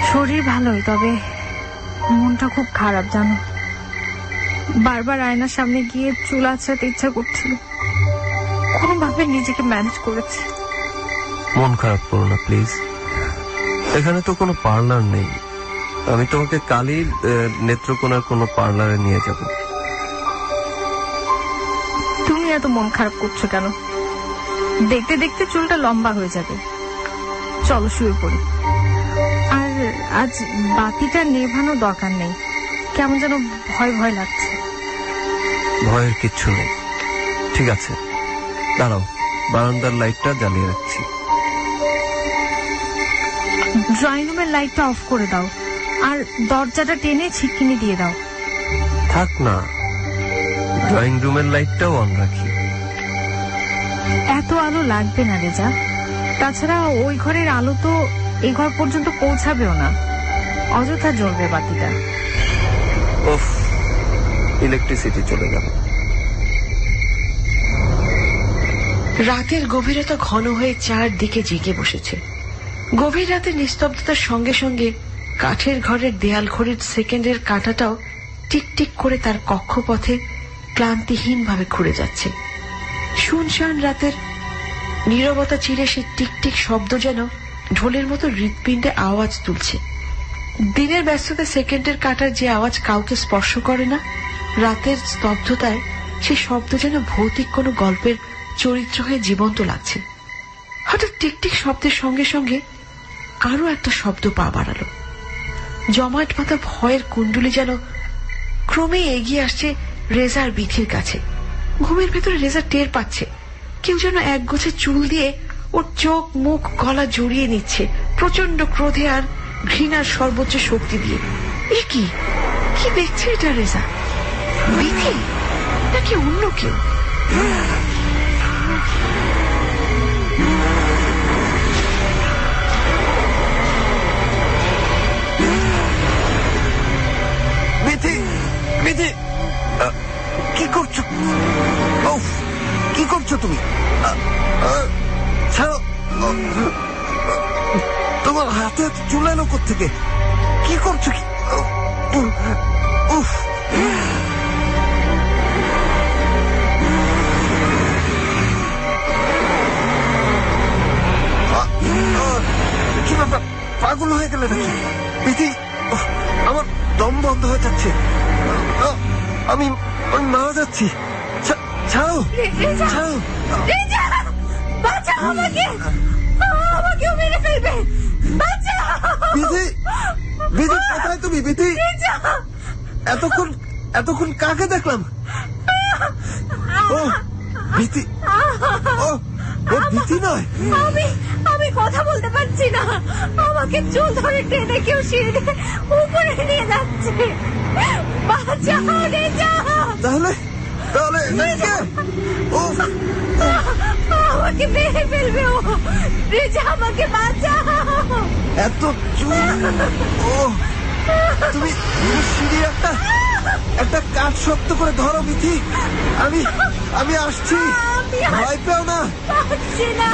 শরীর ভালোই, তবে মনটা খুব খারাপ জানো। বারবার আয়নার সামনে গিয়ে চুল আঁচড়াতে ইচ্ছা করছিল, কোনোভাবে নিজেকে ম্যানেজ করেছি। মন খারাপ করো না প্লিজ, এখানে তো কোনো পার্লার নেই। আমি তোমাকে কালই নেত্রকোনার কোনো পার্লারে নিয়ে যাব। তুমি এত মন খারাপ করছো কেন? দেখতে দেখতে চুলটা লম্বা হয়ে যাবে। চলো শুয়ে পড়ি। আর আজ বাতিটা নেভানোর দরকার নেই, কেমন যেন ভয় ভয় লাগছে। ভয়ের কিচ্ছু নেই। ঠিক আছে, দাঁড়াও, বারান্দার লাইটটা জ্বালিয়ে রাখছি। ড্রয়িং রুমের লাইটটা অফ করে দাও, আর দরজাটা টেনে ছিটকিনি দিয়ে দাও। থাক না, ড্রয়িং রুমের লাইটটাও অন রাখি। এত আলো লাগবে না রেজা, তাছাড়া ওই ঘরের আলো তো এই ঘর পর্যন্ত পৌঁছাবেও না, অযথা জ্বলবে বাতিটা। ওফ, ইলেকট্রিসিটি চলে গেল। রাতের গভীরতা ঘন হয়ে চারদিকে জেগে বসেছে। গভীর রাতের নিস্তব্ধতার সঙ্গে সঙ্গে কাঠের ঘরের দেয়াল ঘড়ির সেকেন্ডের কাঁটাটাও টিকটিক করে তার কক্ষপথে ক্লান্তিহীনভাবে ঘুরে যাচ্ছে। শুনশান রাতের নীরবতা চিরে সে টিকটিক শব্দ যেন ঢোলের মতো হৃৎপিণ্ডে আওয়াজ তুলছে। দিনের ব্যস্ততা সেকেন্ডের কাঁটার যে আওয়াজ কাউকে স্পর্শ করে না, রাতের স্তব্ধতায় সে শব্দ যেন ভৌতিক কোনো গল্পের চরিত্র হয়ে জীবন্ত লাগছে। হঠাৎ টিকটিক শব্দের সঙ্গে সঙ্গে আরো একটা শব্দ পা বাড়ালো। জমাট পাতা ভয়ের কুণ্ডুলি যেন ক্রমে এগিয়ে আসছে রেজার বিথির কাছে। ঘুমের ভেতরে রেজা টের পাচ্ছে কেউ যেন একগোছে চুল দিয়ে ওর চোখ মুখ গলা জড়িয়ে নিচ্ছে, প্রচন্ড ক্রোধে আর ঘৃণার সর্বোচ্চ শক্তি দিয়ে। এ কি কি দেখছে এটা রেজা? বিথি নাকি অন্য কেউ? বিথি, বিথি, কি করছো? কি করছো তুমি? ছাড়ো, তোমার হাতে চুল এলো কোত্থেকে? কি করছো? কি উফ, কি ব্যাপার, পাগল হয়ে গেলে নাকি? বিথি, আমার দম বন্ধ হয়ে যাচ্ছে, আমি মারা যাচ্ছি। ছাড়ো, ছাড়ো, বাঁচাও আমাকে, আমাকেও মেরে ফেলবে, বাঁচাও। বিধি, বিধি কোথায় তুমি? বিধি, এতক্ষণ কাকে দেখলাম? ও বিধি, ও বিধি নয়। আমি কথা বলতে পারছি না, আমাকে চুল ধরে টেনে কেউ সিঁড়ি দিয়ে উপরে নিয়ে যাচ্ছে, বাঁচাও রেজা। তাহলে আমাকে মেরে ফেলবে ও, রেজা আমাকে বাঁচাও। এত চুল, ও তুমি সিঁড়ি একটা কাঠ শক্ত করে ধরো বিধি, আমি আসছি, ভয় পেও না। পারছি না,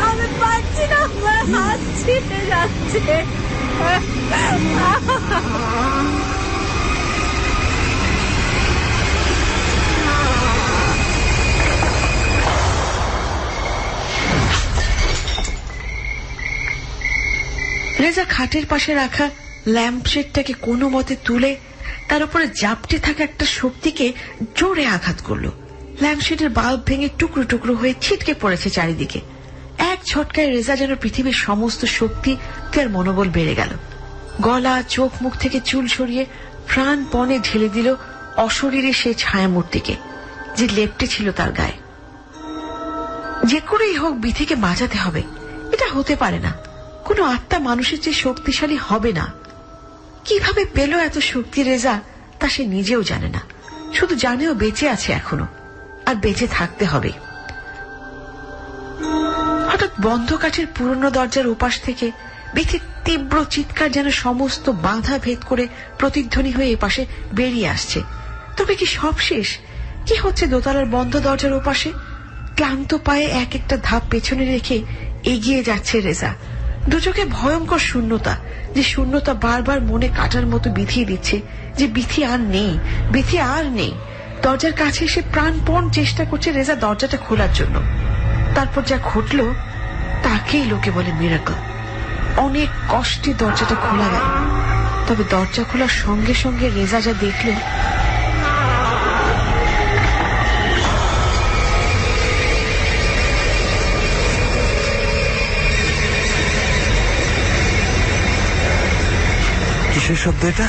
আমি পারছি না, আমার হাত ছিটে যাচ্ছে। রেজা খাটের পাশে রাখা ল্যাম্পশেডটাকে কোনো মতে তুলে তার উপরে জাপটে থাকা একটা শক্তিকে জোরে আঘাত করলো। ল্যাম্পশেডের বাল্ব ভেঙে টুকরো টুকরো হয়ে ছিটকে পড়েছে চারিদিকে। এক ঝটকায় রেজা যেন পৃথিবীর সমস্ত শক্তি তার মনোবল বেড়ে গেল। গলা চোখ মুখ থেকে চুল সরিয়ে প্রাণপণে ঢেলে দিল অশরীরে সেই ছায়া মূর্তিকে যে লেপ্টে ছিল তার গায়ে। যে করেই হোক বিথিকে বাঁচাতে হবে, এটা হতে পারে না। কোনো আত্মা মানুষের চেয়ে শক্তিশালী হবে না। কিভাবে পেল এত শক্তি রেজা তা সে নিজেও জানে না, শুধু জানেও বেঁচে আছে এখনো, আর বেঁচে থাকতে হবে। হঠাৎ বন্ধ কাঠের পুরনো দরজার ওপাশ থেকে বিথির তীব্র চিৎকার যেন সমস্ত বাধা ভেদ করে প্রতিধ্বনি হয়ে এপাশে বেরিয়ে আসছে। তবে কি সব শেষ? কি হচ্ছে দোতলার বন্ধ দরজার ওপাশে? ক্লান্ত পায়ে এক একটা ধাপ পেছনে রেখে এগিয়ে যাচ্ছে রেজা। দু চোখে ভয়ঙ্কর শূন্যতা, যে শূন্যতা বারবার মনে কাটার মতো বিধিয়ে দিচ্ছে যে বিথি আর নেই, বিথি আর নেই। দরজার কাছে এসে প্রাণপণ চেষ্টা করছে রেজা দরজাটা খোলার জন্য। তারপর যা ঘটল তাকেই লোকে বলে মিরাকল। অনেক কষ্টে দরজাটা খোলা গেল, তবে দরজা খোলার সঙ্গে সঙ্গে রেজা যা দেখল, কিসের শব্দ এটা?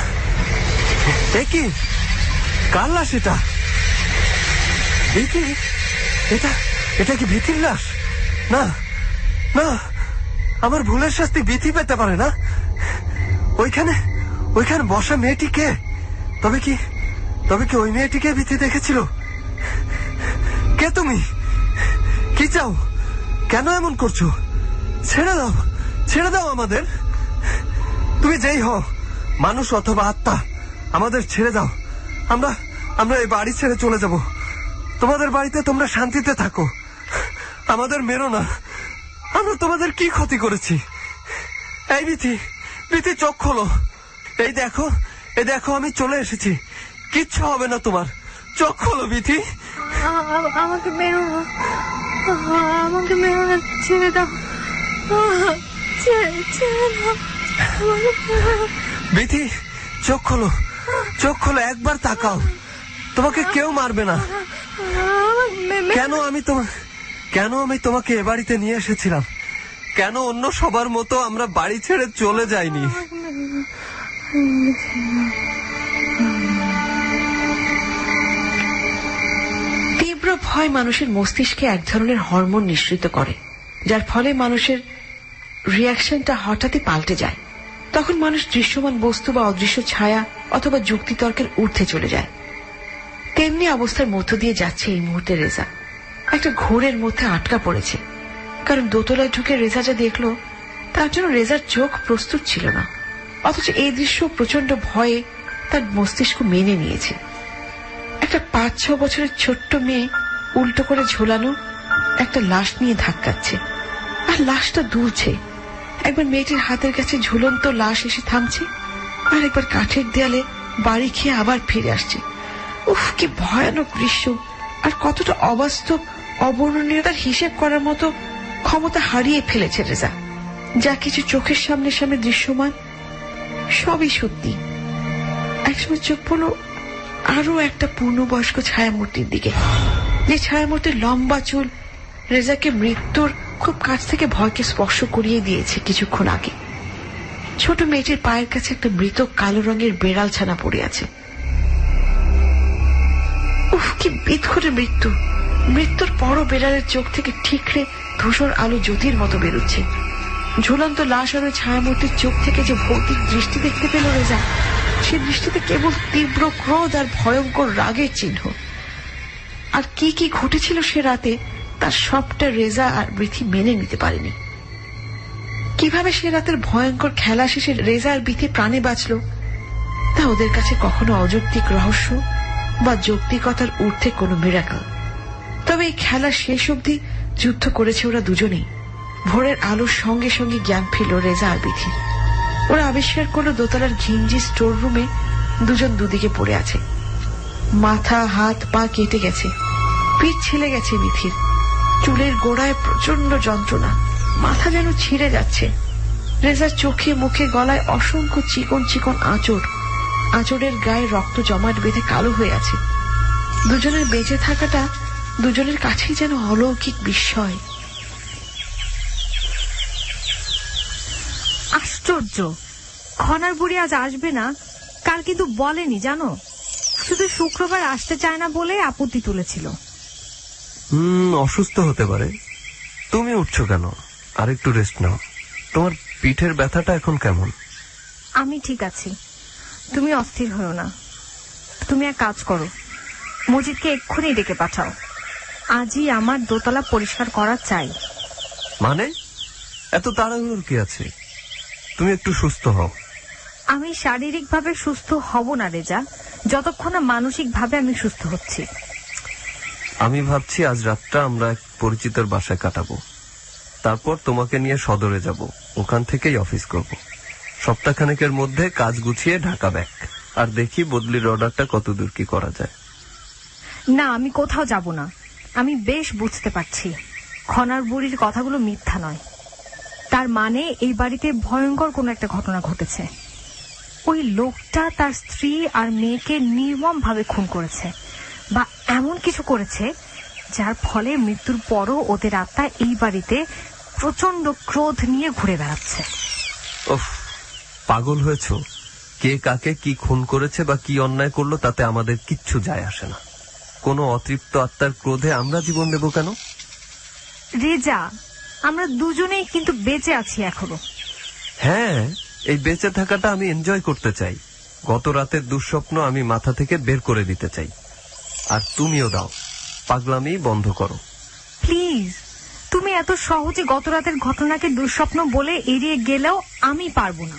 কি কার লাশ এটা? এটা এটা কি ভীতির লাশ? না না, আমার ভুলের শাস্তি ভীতি পেতে পারে না। ওইখানে ওইখানে বসা মেয়েটি কে? তবে কি ওই মেয়েটিকে ভীতি দেখেছিল? কে তুমি? কি চাও? কেন এমন করছো? ছেড়ে দাও আমাদের। তুমি যেই হও, মানুষ অথবা আত্মা, আমাদের ছেড়ে দাও। আমরা এই বাড়ি ছেড়ে চলে যাব। তোমাদের বাড়িতে তোমরা শান্তিতে থাকো, আমাদের মেরো না। আমরা তোমাদের কি ক্ষতি করেছি? এই বিথি চোখ খোলো। এই দেখো আমি চলে এসেছি। কিচ্ছু হবে না তোমার। চোখ খোলো বিথি। আমাকে মেরো না, আমাকে মেরো না, ছেড়ে দাও, ছেড়ে দাও। বিথি চোখ খোলো, একবার তাকাও। তোমাকে কেউ মারবে না। কেন আমি তোমাকে এ বাড়িতে নিয়ে এসেছিলাম? কেন অন্য সবার মতো আমরা বাড়ি ছেড়ে চলে যাইনি? তীব্র ভয় মানুষের মস্তিষ্কে এক ধরনের হরমোন নিঃসৃত করে, যার ফলে মানুষের রিয়াকশনটা হঠাৎই পাল্টে যায়। তখন মানুষ দৃশ্যমান বস্তু বা অদৃশ্য ছায়া অথবা যুক্তিতর্কের ঊর্ধ্বে চলে যায়। তেমনি অবস্থার মধ্য দিয়ে যাচ্ছে এই মুহূর্তে রেজা। একটা ঘোরের মধ্যে আটকা পড়েছে, কারণ দোতলায় ঢুকে রেজা যা দেখল তার জন্য রেজার চোখ প্রস্তুত ছিল না। অথচ এই দৃশ্য প্রচন্ড ভয়ে তার মস্তিষ্ক মেনে নিয়েছে। একটা 5-6 বছরের ছোট্ট মেয়ে উল্টো করে ঝোলানো একটা লাশ নিয়ে ধাক্কাচ্ছে, আর লাশটা দুলছে। একবার মেয়েটির হাতের কাছে ঝুলন্ত লাশ এসে থামছে, আর একবার কাঠের দেয়ালে বাড়ি খেয়ে আবার ফিরে আসছে। উফ, কি ভয়ানক দৃশ্য! আর কতটা অবাস্তব, অবর্ণনীয়তার হিসেব করার মতো ক্ষমতা হারিয়ে ফেলেছে রেজা। যা কিছু চোখের সামনে দৃশ্যমান সবই সত্যি। একসময় চোখ পড়ল আরো একটা পূর্ণবয়স্ক ছায়ামূর্তির দিকে, যে ছায়ামূর্তির লম্বা চুল রেজাকে মৃত্যুর খুব কাছ থেকে ভয়কে স্পর্শ করিয়ে দিয়েছে কিছুক্ষণ আগে। ছোট মেয়েটির পায়ের কাছে একটা মৃত কালো রঙের বেড়াল ছানা পড়ে আছে। উফ, কি বিদঘুটে মৃত্যু! মৃত্যুর পরও বেড়ালের চোখ থেকে ঠিকরে ধূসর আলো জ্যোতির মতো বেরোচ্ছে। ঝুলন্ত লাশ আর ওই ছায়ামূর্তির চোখ থেকে যে ভৌতিক দৃষ্টি দেখতে পেল রেজা, সে দৃষ্টিতে কেবল তীব্র ক্রোধ আর ভয়ঙ্কর রাগের চিহ্ন। আর কি ঘটেছিল সে রাতে, তার সবটা রেজা আর বিথি মেনে নিতে পারেনি। কিভাবে সে রাতের ভয়ঙ্কর খেলা শেষে রেজা আর বিথি প্রাণে বাঁচল, তা ওদের কাছে কখনো অযৌক্তিক রহস্য বা যৌক্তিকতার ঊর্ধ্বে কোনো মিরাকল। তবে এই খেলা শেষ অবধি যুদ্ধ করেছে ওরা দুজনেই। ভোরের আলোর সঙ্গে সঙ্গে জ্ঞান ফিরল রেজা আর বিথির। ওরা আবিষ্কার করলো দোতলার ঘিঞ্জি স্টোর রুমে দুজন দুদিকে পড়ে আছে। মাথা, হাত, পা কেটে গেছে, পিঠ ছিলে গেছে বিথির। চুলের গোড়ায় প্রচন্ড যন্ত্রণা, মাথা যেন ছিঁড়ে যাচ্ছে। রেজার চোখে, মুখে, গলায় অসংখ্য চিকন চিকন আঁচড়। আঁচড়ের গায়ে রক্ত জমাট বেঁধে কালো হয়ে আছে। দুজনের বেঁচে থাকাটা দুজনের কাছেই যেন অলৌকিক বিস্ময়। আশ্চর্য, খনার বুড়ি আজ আসবে না, কাল কিন্তু বলেনি জানো। শুধু শুক্রবার আসতে চায় না বলে আপত্তি তুলেছিল। অসুস্থ হতে পারে। তুমি উঠছো কেন? আর একটু রেস্ট নাও। তোমার পিঠের ব্যথাটা এখন কেমন? আমি ঠিক আছি, তুমি অস্থির হও না। তুমি এক কাজ করো, মজিদকে এক্ষুনি ডেকে পাঠাও। আজই আমার দোতলা পরিষ্কার করা চাই। মানে এত তাড়াহুড়োর কি আছে? তুমি একটু সুস্থ হও। আমি শারীরিকভাবে সুস্থ হব না রেজা, যতক্ষণ না মানসিকভাবে আমি সুস্থ হচ্ছি। আমি ভাবছি আজ রাতটা আমরা এক পরিচিতের বাসায় কাটাবো, তারপর তোমাকে নিয়ে সদরে যাব, ওখান থেকেই অফিস করব। সপ্তাহখানেকের মধ্যে কাজ গুছিয়ে ঢাকা ব্যাক, আর দেখি বদলির অর্ডারটা কত দূর কি করা যায়। না, আমি কোথাও যাব না। আমি বেশ বুঝতে পারছি খনার বুড়ির কথাগুলো মিথ্যা নয়। তার মানে এই বাড়িতে ভয়ঙ্কর কোনো একটা ঘটনা ঘটেছে। ওই লোকটা তার স্ত্রী আর মেয়েকে নির্মম ভাবে খুন করেছে, বা এমন কিছু করেছে যার ফলে মৃত্যুর পরও ওদের আত্মা এই বাড়িতে প্রচন্ড ক্রোধ নিয়ে ঘুরে বেড়াচ্ছে। ওফ, পাগল হয়েছো? কে কাকে কি খুন করেছে বা কি অন্যায় করলো তাতে আমাদের কিচ্ছু যায় আসে না। কোনো অতৃপ্ত আত্মার ক্রোধে আমরা জীবন দেব কেন? রেজা, আমরা দুজনেই কিন্তু বেঁচে আছি এখনো। হ্যাঁ, এই বেঁচে থাকাটা আমি এনজয় করতে চাই। গত রাতের দুঃস্বপ্ন আমি মাথা থেকে বের করে দিতে চাই। আর তুমিও দাও, পাগলামি বন্ধ করো প্লিজ। তুমি এত সহজে গত রাতের ঘটনাকে দুঃস্বপ্ন বলে এড়িয়ে গেলেও আমি পারবো না।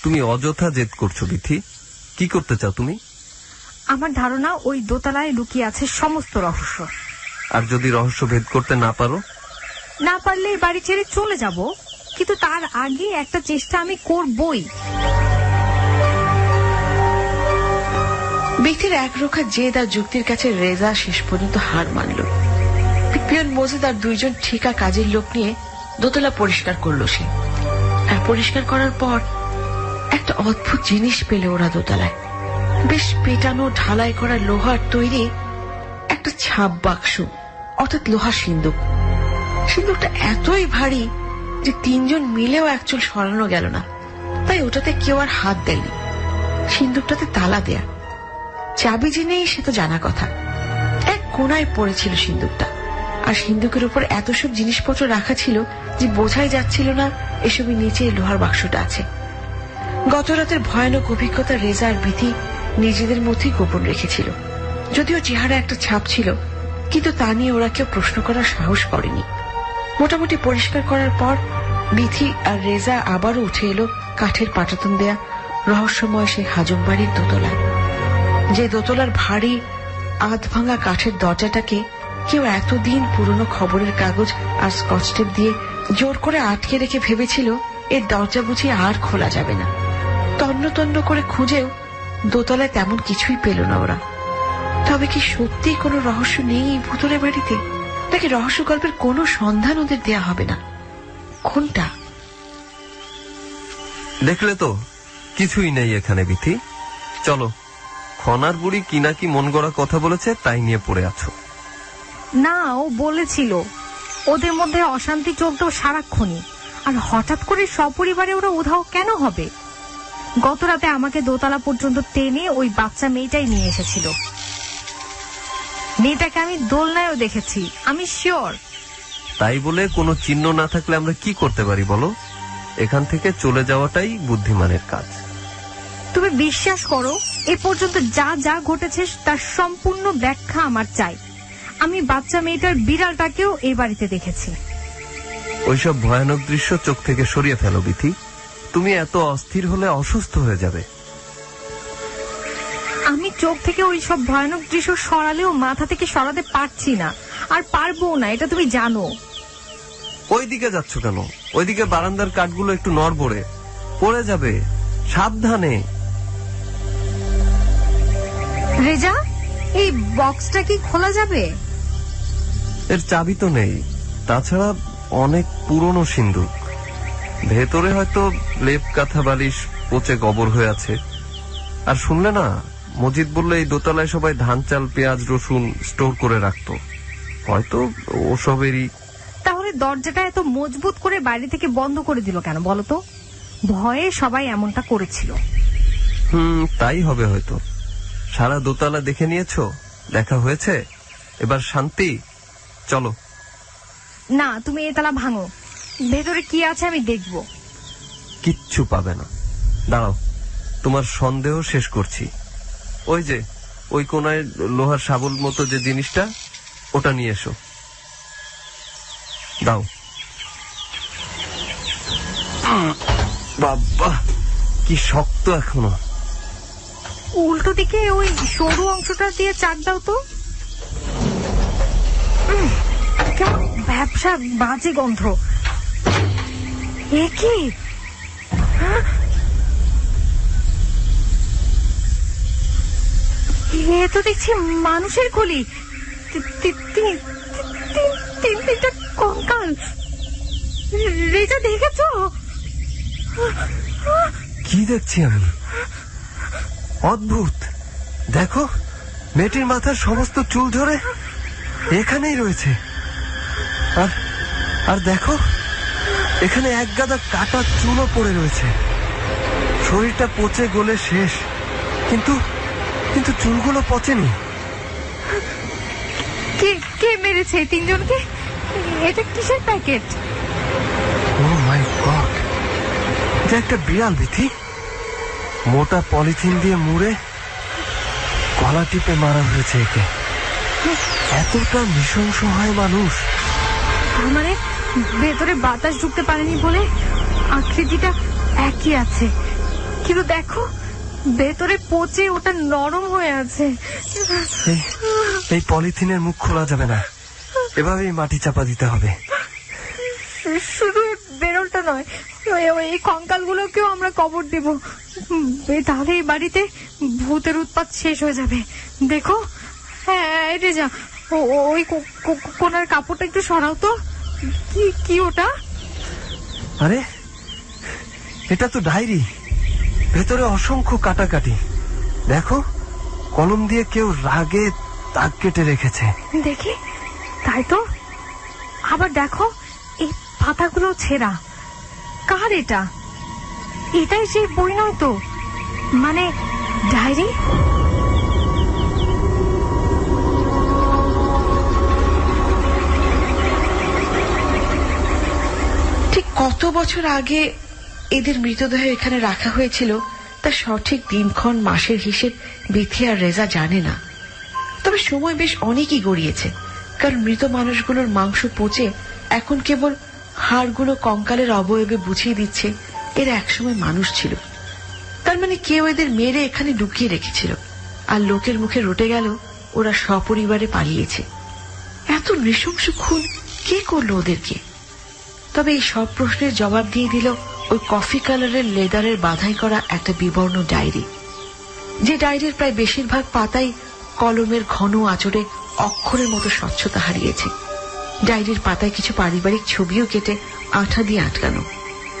তুমি অযথা জেদ করছো বিথি। কি করতে চাও তুমি? আমার ধারণা ওই দোতলায় লুকিয়ে আছে সমস্ত রহস্য। আর যদি রহস্য ভেদ করতে না পারো? না পারলে এই বাড়ি ছেড়ে চলে যাব, কিন্তু তার আগে একটা চেষ্টা আমি করবই। ব্যক্তির একরোখা জেদ আর যুক্তির কাছে রেজা শেষ পর্যন্ত হার মানল। পিয়ন মজিদ আর দুইজন ঠিকা কাজের লোক নিয়ে দোতলা পরিষ্কার করলো সে। আর পরিষ্কার করার পর একটা অদ্ভুত জিনিস পেল ওরা দোতলায়। বেশ পেটানো ঢালাই করা লোহার তৈরি একটা ছাপ বাক্স, অর্থাৎ লোহার সিন্দুক। সিন্দুকটা এতই ভারী যে তিনজন মিলেও একচুল সরানো গেল না, তাই ওটাতে কেউ আর হাত দেয়নি। সিন্দুকটাতে তালা দেয়া, চাবি যে নেই সে তো জানা কথা। এক কোনায় পড়েছিল সিন্দুকটা, আর সিন্দুকের উপর এত সব জিনিসপত্র রাখা ছিল যে বোঝাই যাচ্ছিল না এসবের নিচে লোহার বাক্সটা আছে। গত রাতের ভয়ানক অভিজ্ঞতা রেজা আর বিথি নিজেদের মধ্যেই গোপন রেখেছিল। যদিও চেহারা একটা ছাপ ছিল, কিন্তু তা নিয়ে ওরা কেউ প্রশ্ন করার সাহস করেনি। মোটামুটি পরিষ্কার করার পর বিথি আর রেজা আবারও উঠে এলো কাঠের পাটাতন দেয়া রহস্যময় সেই হাজম বাড়ির দোতলায়। যে দোতলার ভারী আধ ভাঙা কাঠের দরজাটাকে কেউ এতদিন পুরনো খবরের কাগজ আর স্কচ টেপ দিয়ে জোর করে আটকে রেখে ভেবেছিল এর দরজা বুঝি আর খোলা যাবে না। তন্ন তন্ন করে খুঁজেও দোতলায় তেমন কিছুই পেল না ওরা। তবে কি সত্যি কোনো রহস্য নেই এই ভুতুরে বাড়িতে, নাকি রহস্য গল্পের কোনো সন্ধান ওদের দেয়া হবে না? কোনটা? দেখলে তো কিছুই নেই এখানে বিথি। চলো, খনার বুড়ি কি নাকি মন গড়া কথা বলেছে তাই নিয়ে পড়ে আছো। না, ও বলেছিল ওদের মধ্যে অশান্তি চলতো সারাক্ষণই, আর হঠাৎ করে সপরিবারে ওরা উধাও কেন হবে? গত রাতে আমাকে দোতলা পর্যন্ত টেনে ওই বাচ্চা মেয়েটাই নিয়ে এসেছিল। মেয়েটাকে আমি দোলনায়ও দেখেছি, আমি শিওর। তাই বলে কোনো চিহ্ন না থাকলে আমরা কি করতে পারি বলো? এখান থেকে চলে যাওয়াটাই বুদ্ধিমানের কাজ। তুমি বিশ্বাস করো, এ পর্যন্ত যা যা ঘটেছে তার সম্পূর্ণ ব্যাখ্যা আমার চাই। আমি বাচ্চা মেয়েটার বিড়ালটাকেও এই বাড়িতে দেখেছি। ওইসব ভয়ানক দৃশ্য চোখ থেকে সরিয়ে ফেলো বিথি। তুমি এত অস্থির হলে অসুস্থ হয়ে যাবে। আমি চোখ থেকে ওই সব ভয়ানক দৃশ্য সরালেও মাথা থেকে সরাতে পারছি না, আর পারবো না, এটা তুমি জানো। ওইদিকে যাচ্ছ কেন? ওইদিকে বারান্দার কাঠগুলো একটু নড়বড়ে, পড়ে যাবে, সাবধানে। রেজা, এই বক্সটা কি খোলা যাবে? এর চাবি তো নেই, তাছাড়া অনেক পুরনো সিন্দুক। ভেতরে হয়তো লেপ কাঁথা বালিশ পচে গোবর হয়ে আছে। আর শুনলে না, মজিদ বললে এই দোতলায় সবাই ধান চাল পেঁয়াজ রসুন স্টোর করে রাখতো, হয়তো ওসবেরই। তাহলে দরজাটা এত মজবুত করে বাইরে থেকে বন্ধ করে দিল কেন বলতো? ভয়ে সবাই এমনটা করেছিল। তাই হবে হয়তো। সারা দোতলা দেখে নিয়েছো, দেখা হয়েছে, এবার শান্তি। চলো। না, তুমি এই তালা ভাঙো, ভেতরে কি আছে আমি দেখব। কিচ্ছু পাবে না। দাঁড়াও, তোমার সন্দেহ শেষ করছি। ওই যে ওই কোনায় লোহার শাবল মতো যে জিনিসটা, ওটা নিয়ে এসো। দাও। বাবা, কি শক্ত এখনো। উল্টো দিকে ওই সরু অংশটা দিয়ে চাক দাও তো। কেমন ব্যবসা বাজে গন্ধ। এ কি? এ তো দেখছি মানুষের খুলি, তিনটা কঙ্কাল। রেজা দেখেছো? কি দেখছি আমি? অদ্ভুত, দেখো মেয়েটির মাথার সমস্ত চুল ধরে এখানেই রয়েছে। আর দেখো এখানে এক গাদা কাটা চুলও পড়ে রয়েছে। শরীরটা পচে গলে শেষ, কিন্তু চুলগুলো পচেনি। কে মেরেছে তিনজনকে? এটা কিসের প্যাকেট? ও মাই গড, এটা একটা বিড়াল বিথি। মোটা পলিথিন দিয়ে মুড়ে গলা টিপে মারা হয়েছে একে। এতটা নৃশংস হয় মানুষ? মানে ভেতরে বাতাস ঢুকতে পারেনি বলে আকৃতিটা একই আছে, কিন্তু দেখো ভেতরে পচে ওটা নরম হয়ে আছে। এই পলিথিনের মুখ খোলা যাবে না, এভাবেই মাটি চাপা দিতে হবে। শুধু বেরোলটা নয়, এই কঙ্কাল গুলোকেও আমরা কবর দেব, তাহলে এই বাড়িতে ভূতের উৎপাত শেষ হয়ে যাবে। দেখো, হ্যাঁ রেজা, ওই কোনার কাপড়টা একটু সরাও তো। কি ওটা? আরে এটা তো ডায়েরি, ভেতরে অসংখ্য কাটাকাটি। দেখো কলম দিয়ে কেউ রাগে দাগ কেটে রেখেছে। দেখি, তাই তো। আবার দেখো এই পাতাগুলো ছেঁড়া। কার এটা? এটাই সেই বই নয় তো, মানে ডায়েরি? ঠিক কত বছর আগে এদের মৃতদেহ এখানে রাখা হয়েছিল তার সঠিক দিনক্ষণ মাসের হিসেব বিথি আর রেজা জানে না। তবে সময় বেশ অনেকই গড়িয়েছে, কারণ মৃত মানুষগুলোর মাংস পচে এখন কেবল হাড়গুলো কঙ্কালের অবয়বে বুঝিয়ে দিচ্ছে এরা একসময় মানুষ ছিল। তার মানে কেউ এদের মেরে এখানে লুকিয়ে রেখেছিল, আর লোকের মুখে রটে গেল ওরা সপরিবারে পালিয়েছে। এত নৃশংস খুন কে করলো ওদেরকে? তবে এই সব প্রশ্নের জবাব দিয়ে দিল ওই কফি কালারের লেদারের বাধাই করা একটা বিবর্ণ ডায়েরি, যে ডায়েরির প্রায় বেশিরভাগ পাতাই কলমের ঘন আঁচড়ে অক্ষরের মতো স্বচ্ছতা হারিয়েছে। ডায়েরির পাতায় কিছু পারিবারিক ছবিও কেটে আঠা দিয়ে আটকানো,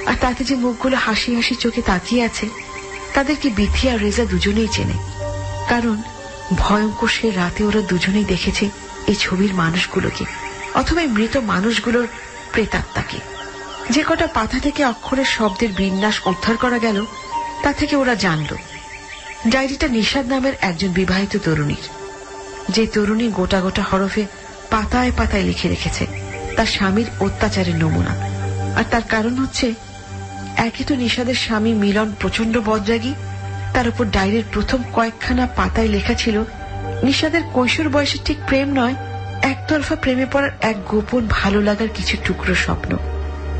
আর তাতে যে মুখগুলো হাসি হাসি চোখে তাকিয়ে আছে তাদেরকে বিথি আর রেজা দুজনেই চেনে, কারণ ভয়ঙ্কর সে রাতে ওরা দুজনেই দেখেছে এই ছবির মানুষগুলোকে, অথবা এই মৃত মানুষগুলোর প্রেতাত্মাকে। যে কটা পাতা থেকে অক্ষরের শব্দের বিন্যাস উদ্ধার করা গেল তা থেকে ওরা জানল ডায়েরিটা নিশাদ নামের একজন বিবাহিত তরুণীর। যে তরুণী গোটা গোটা হরফে পাতায় পাতায় লিখে রেখেছে তার স্বামীর অত্যাচারের নমুনা। আর তার কারণ হচ্ছে, একে তো নিশাদের স্বামী মিলন প্রচন্ড বদরাগী, তার উপর ডায়েরির প্রথম কয়েকখানা পাতায় লেখা ছিল নিশাদের কৈশোর বয়সের ঠিক প্রেম নয়, একতরফা প্রেমে পড়ার এক গোপন ভালো লাগার কিছু টুকরো স্বপ্ন,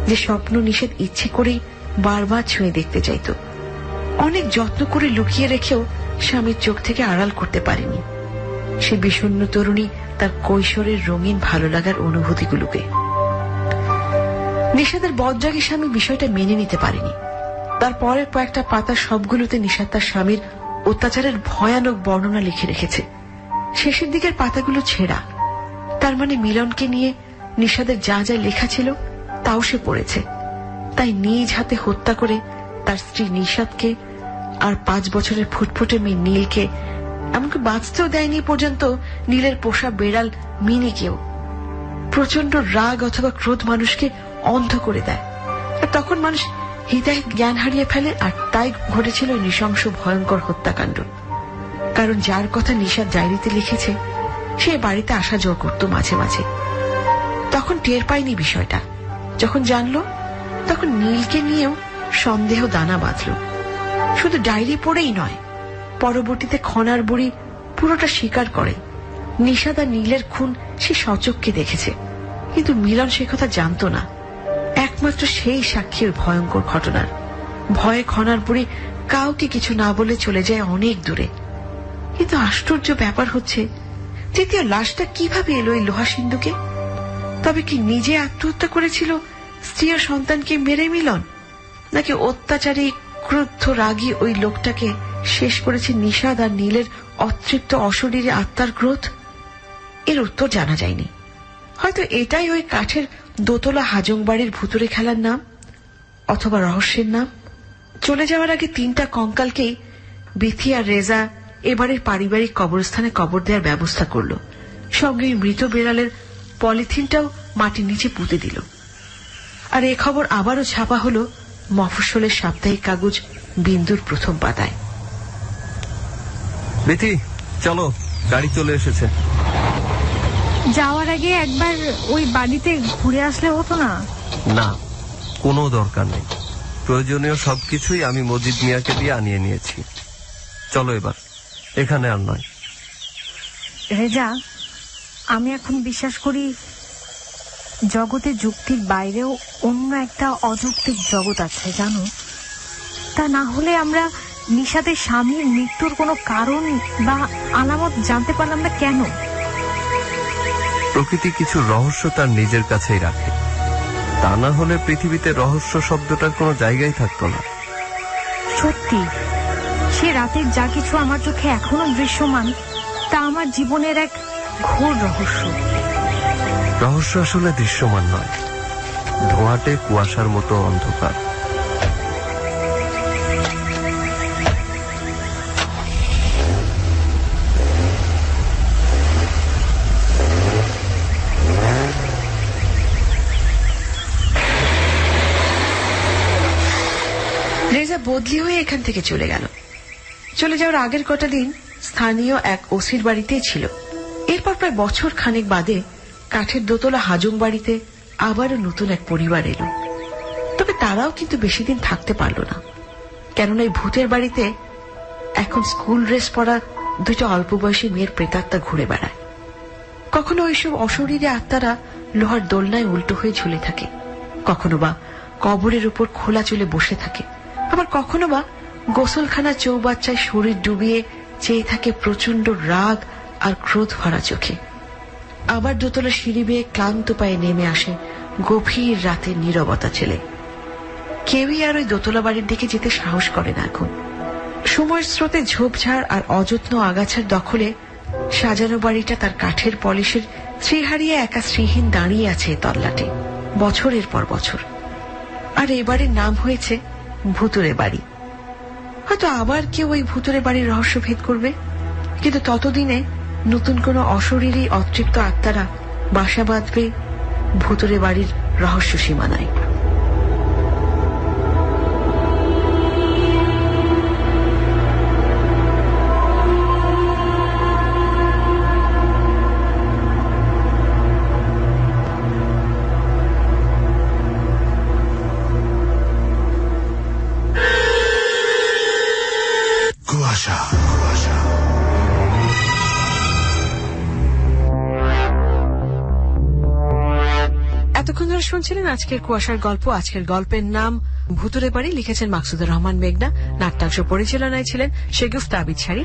যে স্বপ্ন নিষেধ ইচ্ছে করেই বারবার ছুঁয়ে দেখতে চাইত। অনেক যত্ন করে লুকিয়ে রেখেও স্বামীর চোখ থেকে আড়াল করতে পারেনি সে বিষণ্ণ তরুণী তার কৈশোরের রঙিন ভালো লাগার অনুভূতিগুলোকে। নিশাদের বদরাগী স্বামী বিষয়টা মেনে নিতে পারেনি। তারপরের কয়েকটা পাতা সবগুলোতে নিশাদ তার স্বামীর অত্যাচারের ভয়ানক বর্ণনা লিখে রেখেছে। শেষের দিকের পাতাগুলো ছেঁড়া, তার মানে মিলনকে নিয়ে নিশাদের যা যা লেখা ছিল তাও সে পড়েছে। তাই নিজ হাতে হত্যা করে তার স্ত্রী নিশাদকে আর 5 বছরের ফুটফুটে মেয়ে নীলকে, এমনকি বাঁচতেও দেয়নি পর্যন্ত নীলের পোষা বেড়াল মিনিকেও। প্রচন্ড রাগ অথবা ক্রোধ মানুষকে অন্ধ করে দেয়, আর তখন মানুষ হৃদয় জ্ঞান হারিয়ে ফেলে। আর তাই ঘটেছিল নৃশংস ভয়ঙ্কর হত্যাকাণ্ড। কারণ যার কথা নিশাদ ডায়েরিতে লিখেছে সে বাড়িতে আসা যাওয়া করত মাঝে মাঝে। তখন টের পায়নি বিষয়টা। যখন জানল তখন নীলকে নিয়েও সন্দেহ দানা বাঁধল। শুধু ডায়েরি পড়েই নয়, পরবর্তীতে খনার বুড়ি পুরোটা স্বীকার করে নিশাদ আর নীলের খুন সে সচক্ষে দেখেছে, কিন্তু মিলন সে কথা জানত না। একমাত্র সেই সাক্ষীর ভয়ঙ্কর ঘটনার ভয়ে খনার বুড়ি কাউকে কিছু না বলে চলে যায় অনেক দূরে। কিন্তু আশ্চর্য ব্যাপার হচ্ছে, তৃতীয় লাশটা কিভাবে এলো এই লোহা সিন্ধুকে? তবে কি নিজে আত্মহত্যা করেছিল স্ত্রী ও সন্তানকে মেরে মিলন, নাকি অত্যাচারী ক্রুদ্ধ রাগী ওই লোকটাকে শেষ করেছে নিষাদ আর নীলের অতৃপ্ত অশরীরে আত্মার ক্রোধ? এর উত্তর জানা যায়নি। হয়তো এটাই ওই কাঠের দোতলা হাজংবাড়ির ভুতুরে খেলার নাম, অথবা রহস্যের নাম। চলে যাওয়ার আগে 3টা কঙ্কালকেই বিথি আর রেজা এবারের পারিবারিক কবরস্থানে কবর দেওয়ার ব্যবস্থা করল। সঙ্গে মৃত বেড়ালের পলিথিনটাও মাটির নিচে পুঁতে দিল। আর এ খবর আবারও ছাপা হল মফস্বলের সাপ্তাহিক কাগজ বিন্দুর প্রথম পাতায়। বিথি, চলো, গাড়ি চলে এসেছে। যাওয়ার আগে একবার ওই বাড়িতে ঘুরে আসলে হতো না? না, কোনো দরকার নেই। প্রয়োজনীয় সবকিছুই আমি মজিদ মিয়াকে দিয়ে আনিয়ে নিয়েছি। চলো এবার, এখানে আর নয়। রেজা, আমি এখন বিশ্বাস করি জগতে যুক্তির বাইরেও অন্য একটা অযৌক্তিক জগৎ আছে, জানো? তা না হলে আমরা নিশাতের স্বামীর মৃত্যুর কোনো কারণ বা আলামত জানতে পারলাম না কেন? প্রকৃতি কিছু রহস্য তার নিজের কাছেই রাখে, তা না হলে পৃথিবীতে রহস্য শব্দটার কোনো জায়গায় থাকতো না। সত্যি, সে রাতের যা কিছু আমার চোখে এখনো দৃশ্যমান, তা আমার জীবনের এক ঘোর রহস্য। রহস্য আসলে দৃশ্যমান নয়, ধোঁয়াটে কুয়াশার মতো অন্ধকার। রেজা বদলি হয়ে এখান থেকে চলে গেল। চলে যাওয়ার আগের কটা দিন স্থানীয় এক ওসির বাড়িতেই ছিল। এরপর প্রায় বছর খানেক বাদে কাঠের দোতলা হাজং বাড়িতে আবারও নতুন এক পরিবার এলো। তবে তারাও কিন্তু বেশি দিন থাকতে পারল না, কেননা এই ভূতের বাড়িতে এখন স্কুল ড্রেস পরা 2টা অল্প বয়সী মেয়ের প্রেতাত্মা ঘুরে বেড়ায়। কখনো ওইসব অশরীরে আত্মারা লোহার দোলনায় উল্টো হয়ে ঝুলে থাকে, কখনো বা কবরের উপর খোলা চুলে বসে থাকে, আবার কখনো বা গোসলখানা চৌবাচ্চায় শরীর ডুবিয়ে চেয়ে থাকে প্রচন্ড রাগ আর ক্রোধ ভরা চোখে। আবার দোতলা সিঁড়ি বেয়ে ক্লান্ত পায়ে নেমে আসে গভীর রাতের নীরবতা ছেলে। কেউই আর ওই দোতলা বাড়ির দিকে যেতে সাহস করে না এখন। সময়ের স্রোতে ঝোপঝাড় আর অযত্ন আগাছার দখলে সাজানো বাড়িটা তার কাঠের পলিশের শ্রী হারিয়ে একা শ্রীহীন দাঁড়িয়ে আছে তল্লাটে বছরের পর বছর। আর এবারের নাম হয়েছে ভুতুরে বাড়ি। হয়তো আবার কেউ ওই ভুতুরে বাড়ির রহস্য ভেদ করবে, কিন্তু ততদিনে নতুন কোন অশরীরী অতৃপ্ত আত্মারা বাসা বাঁধবে ভুতুরে বাড়ির রহস্য সীমানায়। কুয়াশা এতক্ষণ ধরে শুনছিলেন আজকের কুয়াশার গল্প। আজকের গল্পের নাম ভুতুরে বাড়ি। লিখেছেন মাকসুদুর রহমান মেঘনা। নাট্যাংশ পরিচালনায় ছিলেন শেগুফতা আবিদ শাড়ি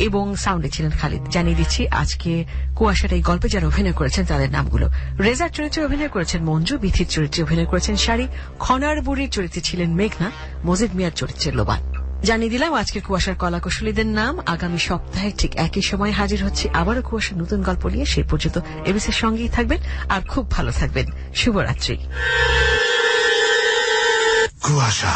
এবং সাউন্ডে ছিলেন খালিদ। জানিয়ে দিচ্ছি আজকে কুয়াশার এই গল্পে যারা অভিনয় করেছেন তাদের নামগুলো। রেজার চরিত্রে অভিনয় করেছেন মঞ্জু, বিথির চরিত্রে অভিনয় করেছেন শাড়ি, খনার বুড়ির চরিত্রে ছিলেন মেঘনা, মজিদ মিয়ার চরিত্রে লোবান। জানিয়ে দিলাম আজকের কুয়াশার কলাকুশলীদের নাম। আগামী সপ্তাহে ঠিক একই সময় হাজির হচ্ছে আবারও কুয়াশার নতুন গল্প নিয়ে। সেই পর্যন্ত এবিসির সঙ্গেই থাকবেন আর খুব ভালো থাকবেন। শুভরাত্রি। কুয়াশা